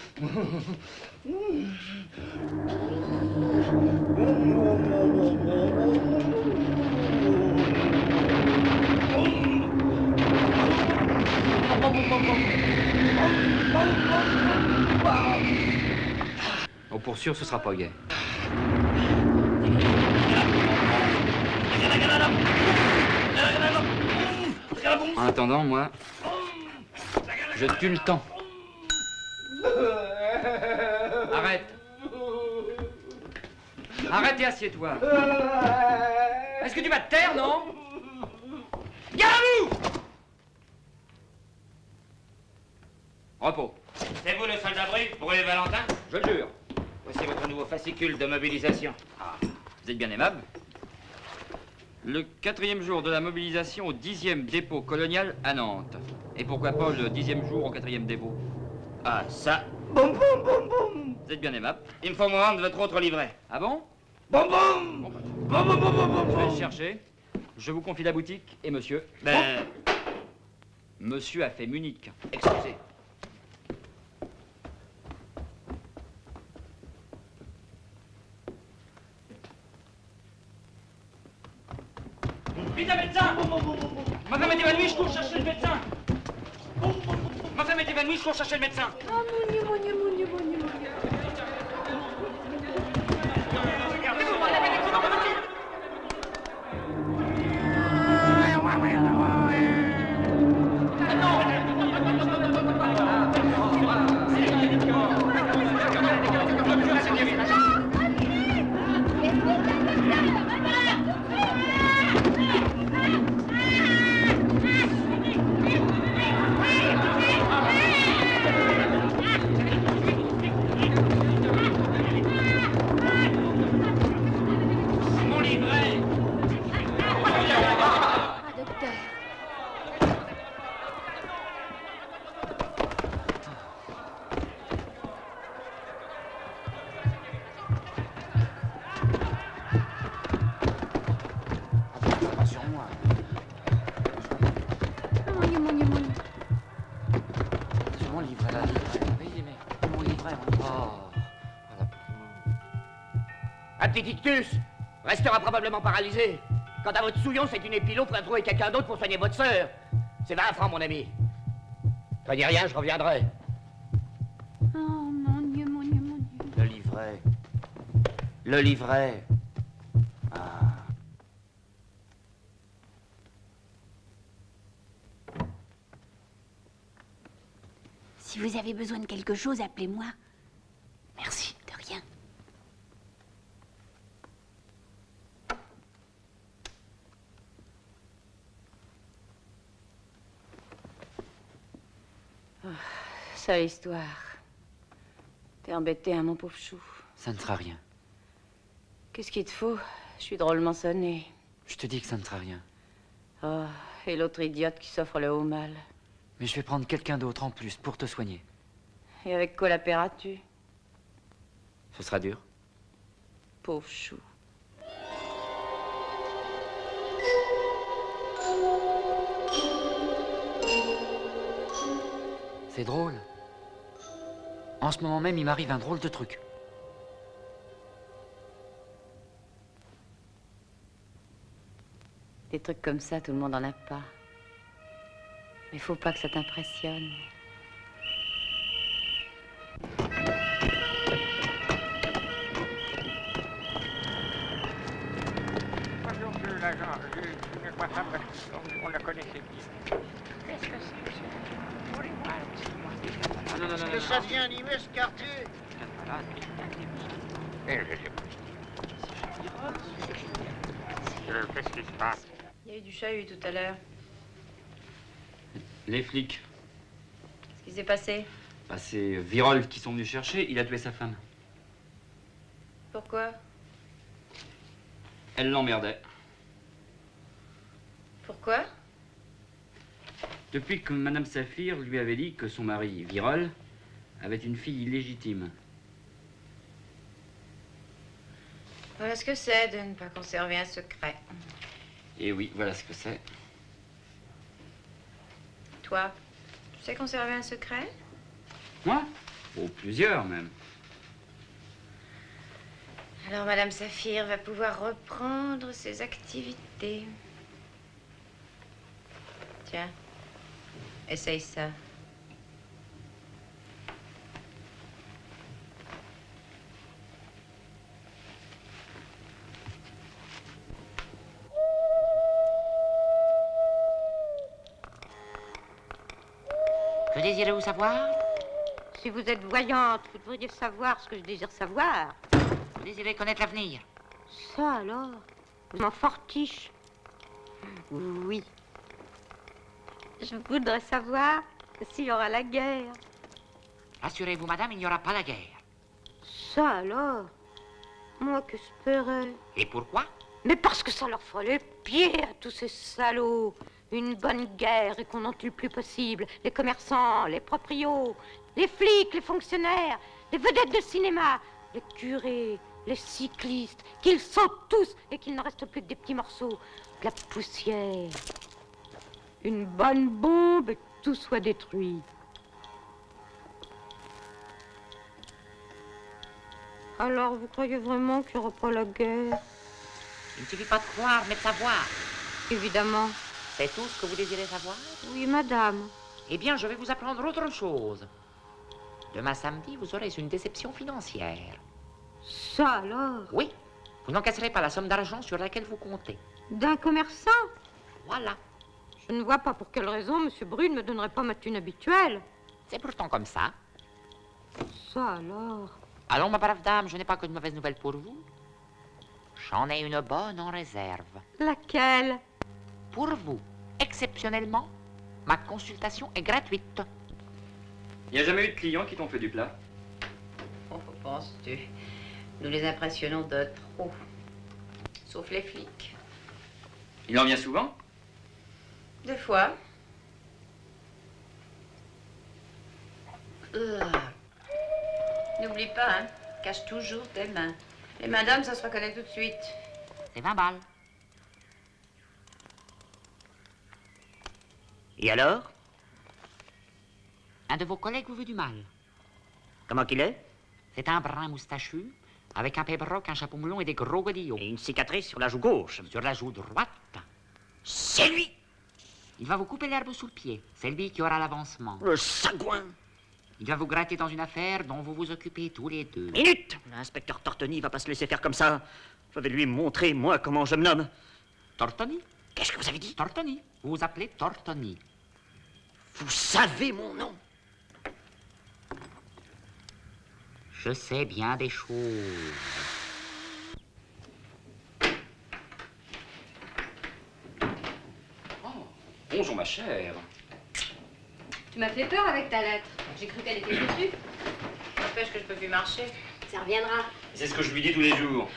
D: Oh, pour sûr, ce sera pas gai. En attendant, moi, je tue le temps. Arrête. Arrête et assieds-toi. Est-ce que tu vas te taire, non? Garde à vous! Repos.
E: C'est vous le soldat brûle, brûlé Valentin?
D: Je le jure.
E: Voici votre nouveau fascicule de mobilisation.
D: Ah, vous êtes bien aimable. Le 4e jour de la mobilisation au 10e dépôt colonial à Nantes. Et pourquoi pas le 10e jour au 4e dépôt?
E: Ah, ça.
D: Boum, boum, boum, boum. Vous êtes bien aimable.
E: Il me faut me rendre votre autre livret.
D: Ah bon?
E: Boum, boum.
D: Bon, bah,
E: Boum, boum, boum, boum,
D: je vais le
E: boum.
D: chercher. Je vous confie la boutique et monsieur.
E: Ben,
D: Monsieur a fait Munich.
E: excusez.
H: Vite un médecin! Ma femme est évanouie, je cours chercher le médecin! Ma femme est évanouie, je cours chercher le médecin!
R: Un petit ictus restera probablement paralysé. Quant à votre souillon, c'est une épilo, faudra trouver quelqu'un d'autre pour soigner votre sœur. C'est 20 francs, mon ami. Craignez rien, je reviendrai.
J: Oh, mon Dieu, mon Dieu, mon Dieu.
R: Le livret. Le livret. Ah.
U: Si vous avez besoin de quelque chose, appelez-moi. Merci, de rien.
O: Oh, sale histoire. T'es embêté, hein, mon pauvre chou.
D: Ça ne sera rien.
O: Qu'est-ce qu'il te faut? Je suis drôlement sonnée.
D: Je te dis que ça ne sera rien.
O: Oh, et l'autre idiote qui s'offre le haut mal.
D: Mais je vais prendre quelqu'un d'autre en plus pour te soigner.
O: Et avec quoi la paieras-tu?
D: Ce sera dur.
O: Pauvre chou.
D: C'est drôle. En ce moment même, il m'arrive un drôle de truc.
O: Des trucs comme ça, tout le monde en a pas. Mais faut pas que ça t'impressionne.
V: Bonjour, monsieur l'agent. Je n'ai pas ça parce qu'on la connaissait bien. Qu'est-ce que c'est, monsieur? Vous voulez voir aussi, moi?
Q: Ah, non, est-ce que ça vient animer ce quartier?
V: Qu'est-ce qui se passe?
O: Il y a eu du chahut tout à l'heure.
D: Les flics.
O: Qu'est-ce qui s'est passé?
D: Bah, c'est Virol qui sont venus chercher. Il a tué sa femme.
O: Pourquoi?
D: Elle l'emmerdait.
O: Pourquoi?
D: Depuis que Madame Saphir lui avait dit que son mari, Virol, avait une fille illégitime.
O: Voilà ce que c'est de ne pas conserver un secret.
D: Et oui, voilà ce que c'est.
O: Toi, tu sais conserver un secret?
D: Moi? Oh, plusieurs même.
O: Alors Madame Saphir va pouvoir reprendre ses activités. Tiens, essaye ça.
U: Que désirez-vous savoir?
J: Si vous êtes voyante, vous devriez savoir ce que je désire savoir.
U: Vous désirez connaître l'avenir?
J: Ça alors? Je m'en fortiche. Oui. Je voudrais savoir s'il y aura la guerre.
U: Rassurez-vous, madame, il n'y aura pas la guerre.
J: Ça alors? Moi que j'espérais.
U: Et pourquoi?
J: Mais parce que ça leur ferait les pieds à tous ces salauds. Une bonne guerre et qu'on n'en tue le plus possible. Les commerçants, les proprios, les flics, les fonctionnaires, les vedettes de cinéma, les curés, les cyclistes, qu'ils sautent tous et qu'il ne reste plus que des petits morceaux, de la poussière. Une bonne bombe et que tout soit détruit. Alors, vous croyez vraiment qu'il n'y aura pas la guerre?
U: Il ne suffit pas de croire, mais de savoir.
J: Évidemment.
U: C'est tout ce que vous désirez savoir?
J: Oui, madame.
U: Eh bien, je vais vous apprendre autre chose. Demain samedi, vous aurez une déception financière.
J: Ça alors?
U: Oui. Vous n'encaisserez pas la somme d'argent sur laquelle vous comptez.
J: D'un commerçant?
U: Voilà.
J: Je ne vois pas pour quelle raison M. Brune ne me donnerait pas ma thune habituelle.
U: C'est pourtant comme ça.
J: Ça alors?
U: Allons, ma brave dame, je n'ai pas que de mauvaises nouvelles pour vous. J'en ai une bonne en réserve.
J: Laquelle?
U: Pour vous, exceptionnellement, ma consultation est gratuite.
D: Il n'y a jamais eu de clients qui t'ont fait du plat?
O: Oh, penses-tu? Nous les impressionnons de trop. Sauf les flics.
D: Il en vient souvent?
O: Des fois. N'oublie pas, hein, cache toujours tes mains. Les mains d'homme, ça se reconnaît tout de suite.
U: C'est 20 balles. Et alors? Un de vos collègues vous veut du mal.
R: Comment qu'il est?
U: C'est un brun moustachu,
M: avec un pébroc, un chapeau melon et des gros godillots.
F: Et une cicatrice sur la joue gauche.
M: Sur la joue droite. C'est lui! Il va vous couper l'herbe sous le pied. C'est lui qui aura l'avancement.
F: Le sagouin!
M: Il va vous gratter dans une affaire dont vous vous occupez tous les deux.
F: Minute! L'inspecteur Tortoni va pas se laisser faire comme ça. Je vais lui montrer, moi, comment je me nomme.
M: Tortoni?
F: Qu'est-ce que vous avez dit?
M: Tortoni. Vous vous appelez Tortoni.
F: Vous savez mon nom?
M: Je sais bien des choses.
D: Bonjour, ma chère.
B: Tu m'as fait peur avec ta lettre. J'ai cru qu'elle était foutue. N'empêche que je peux plus marcher. Ça reviendra.
D: C'est ce que je lui dis tous les jours.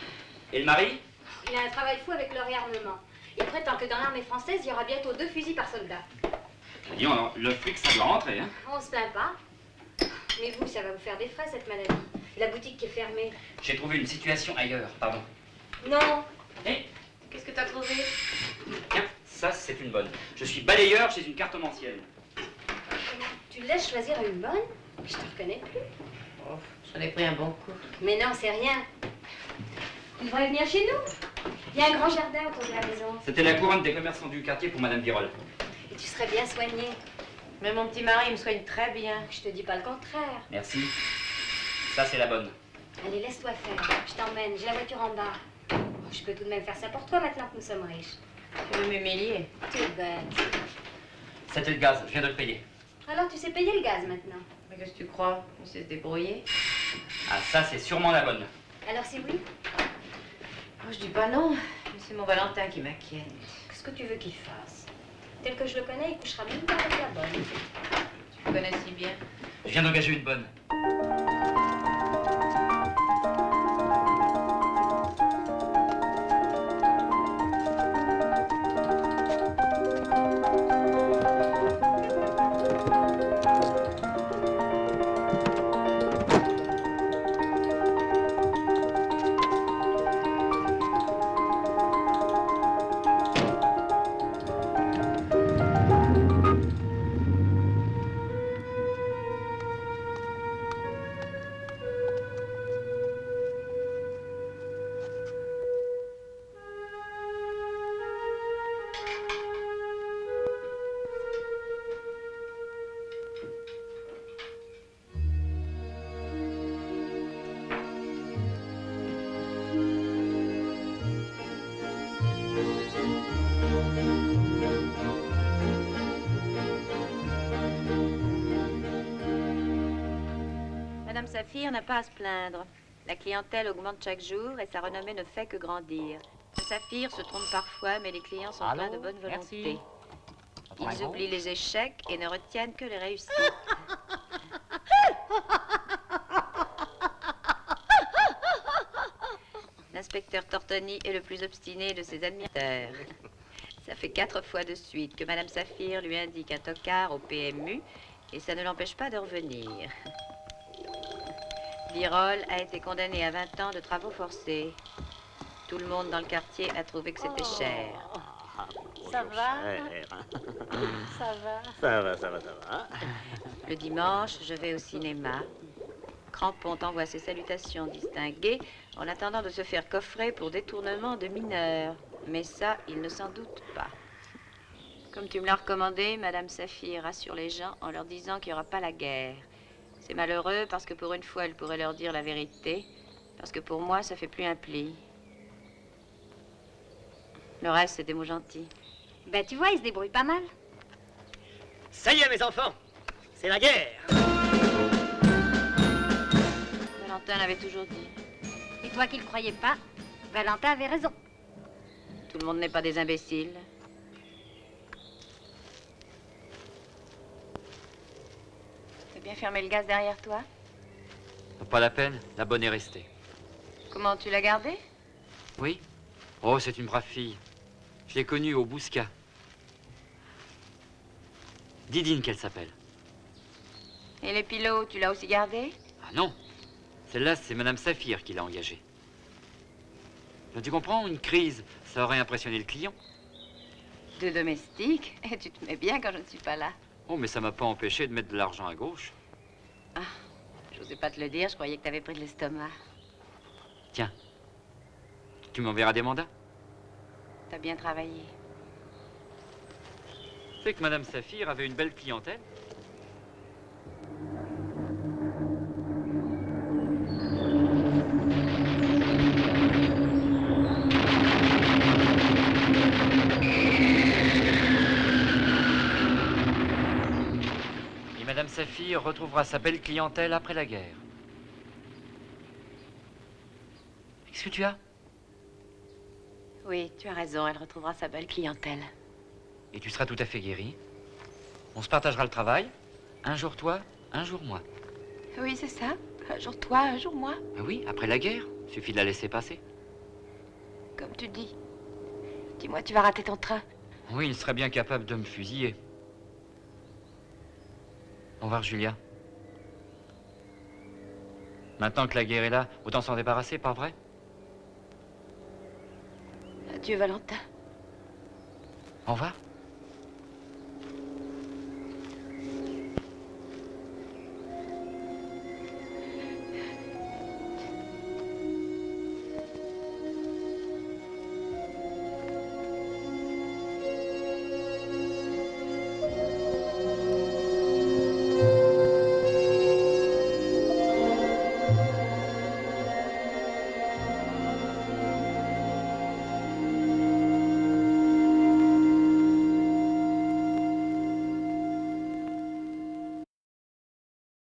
D: Et le mari?
G: Il a un travail fou avec le réarmement. Il prétend que dans l'armée française, il y aura bientôt 2 fusils par soldat.
D: Dis, alors, le fric, ça doit rentrer, hein?
G: On se plaint pas. Mais vous, ça va vous faire des frais, cette maladie. La boutique qui est fermée.
D: J'ai trouvé une situation ailleurs, pardon.
G: Non.
D: Eh,
B: Qu'est-ce que t'as trouvé?
D: tiens, ça, c'est une bonne. Je suis balayeur chez une cartomancienne.
G: Tu le laisses choisir une bonne? Je te reconnais plus.
B: Oh, j'en ai pris un bon coup.
G: Mais non, c'est rien. Tu devrais venir chez nous. Il y a un grand jardin autour de la maison.
D: C'était la couronne des commerçants du quartier pour Madame Virol.
G: Et tu serais bien soigné.
B: Mais mon petit mari me soigne très bien.
G: Je te dis pas le contraire.
D: Merci. Ça, c'est la bonne.
G: Allez, laisse-toi faire. Je t'emmène. J'ai la voiture en bas. Oh, je peux tout de même faire ça pour toi maintenant que nous sommes riches.
B: Tu veux m'humilier?
G: Tu es bête.
D: C'était le gaz, je viens de le payer.
G: Alors, tu sais payer le gaz maintenant.
B: Mais qu'est-ce que tu crois? On sait se débrouiller.
D: Ah, ça, c'est sûrement la bonne.
G: Alors, c'est oui?
B: Oh, je dis pas non. Mais c'est mon Valentin qui m'inquiète.
G: Qu'est-ce que tu veux qu'il fasse? Tel que je le connais, il couchera même pas avec la bonne.
B: Tu le connais si bien.
D: Je viens d'engager une bonne.
P: Madame Saphir n'a pas à se plaindre. La clientèle augmente chaque jour et sa renommée ne fait que grandir. Saphir se trompe parfois, mais les clients sont pleins de bonne volonté. Ils oublient les échecs et ne retiennent que les réussites. L'inspecteur Tortoni est le plus obstiné de ses admirateurs. Ça fait 4 fois de suite que Madame Saphir lui indique un tocard au PMU et ça ne l'empêche pas de revenir. Virol a été condamné à 20 ans de travaux forcés. Tout le monde dans le quartier a trouvé que c'était cher.
J: Ça va? Ça va?
F: Ça va, ça va, ça va.
P: Le dimanche, je vais au cinéma. Crampon envoie ses salutations distinguées en attendant de se faire coffrer pour détournement de mineurs. Mais ça, il ne s'en doute pas. Comme tu me l'as recommandé, Madame Saphir rassure les gens en leur disant qu'il n'y aura pas la guerre. C'est malheureux parce que pour une fois, elle pourrait leur dire la vérité. Parce que pour moi, ça fait plus un pli. Le reste, c'est des mots gentils.
G: Ben, tu vois, il se débrouille pas mal.
F: Ça y est, mes enfants, c'est la guerre.
P: Valentin l'avait toujours dit.
G: Et toi qui le croyais pas, Valentin avait raison.
P: Tout le monde n'est pas des imbéciles. T'as bien fermé le gaz derrière toi?
D: Pas la peine, la bonne est restée.
P: Comment, tu l'as gardée?
D: Oui? Oh, c'est une brave fille. Je l'ai connue au Bouscat. Didine qu'elle s'appelle.
P: Et les pilotes, tu l'as aussi gardé?
D: Ah non, celle-là, c'est Madame Saphir qui l'a engagée. Tu comprends, une crise, ça aurait impressionné le client.
P: Deux domestiques? Et tu te mets bien quand je ne suis pas là.
D: Oh, mais ça m'a pas empêché de mettre de l'argent à gauche.
P: Ah, j'osais pas te le dire, je croyais que t'avais pris de l'estomac.
D: Tiens, tu m'enverras des mandats.
P: T'as bien travaillé.
D: Tu sais que Madame Saphir avait une belle clientèle. Et Madame Saphir retrouvera sa belle clientèle après la guerre. Qu'est-ce que tu as?
P: Oui, tu as raison, elle retrouvera sa belle clientèle.
D: Et tu seras tout à fait guéri. On se partagera le travail. Un jour toi, un jour moi.
P: Oui, c'est ça. Un jour toi, un jour moi.
D: Ah oui, après la guerre. Suffit de la laisser passer.
P: Comme tu dis. Dis-moi, tu vas rater ton train.
D: Oui, il serait bien capable de me fusiller. Au revoir, Julia. Maintenant que la guerre est là, autant s'en débarrasser, pas vrai?
P: Adieu, Valentin.
D: Au revoir.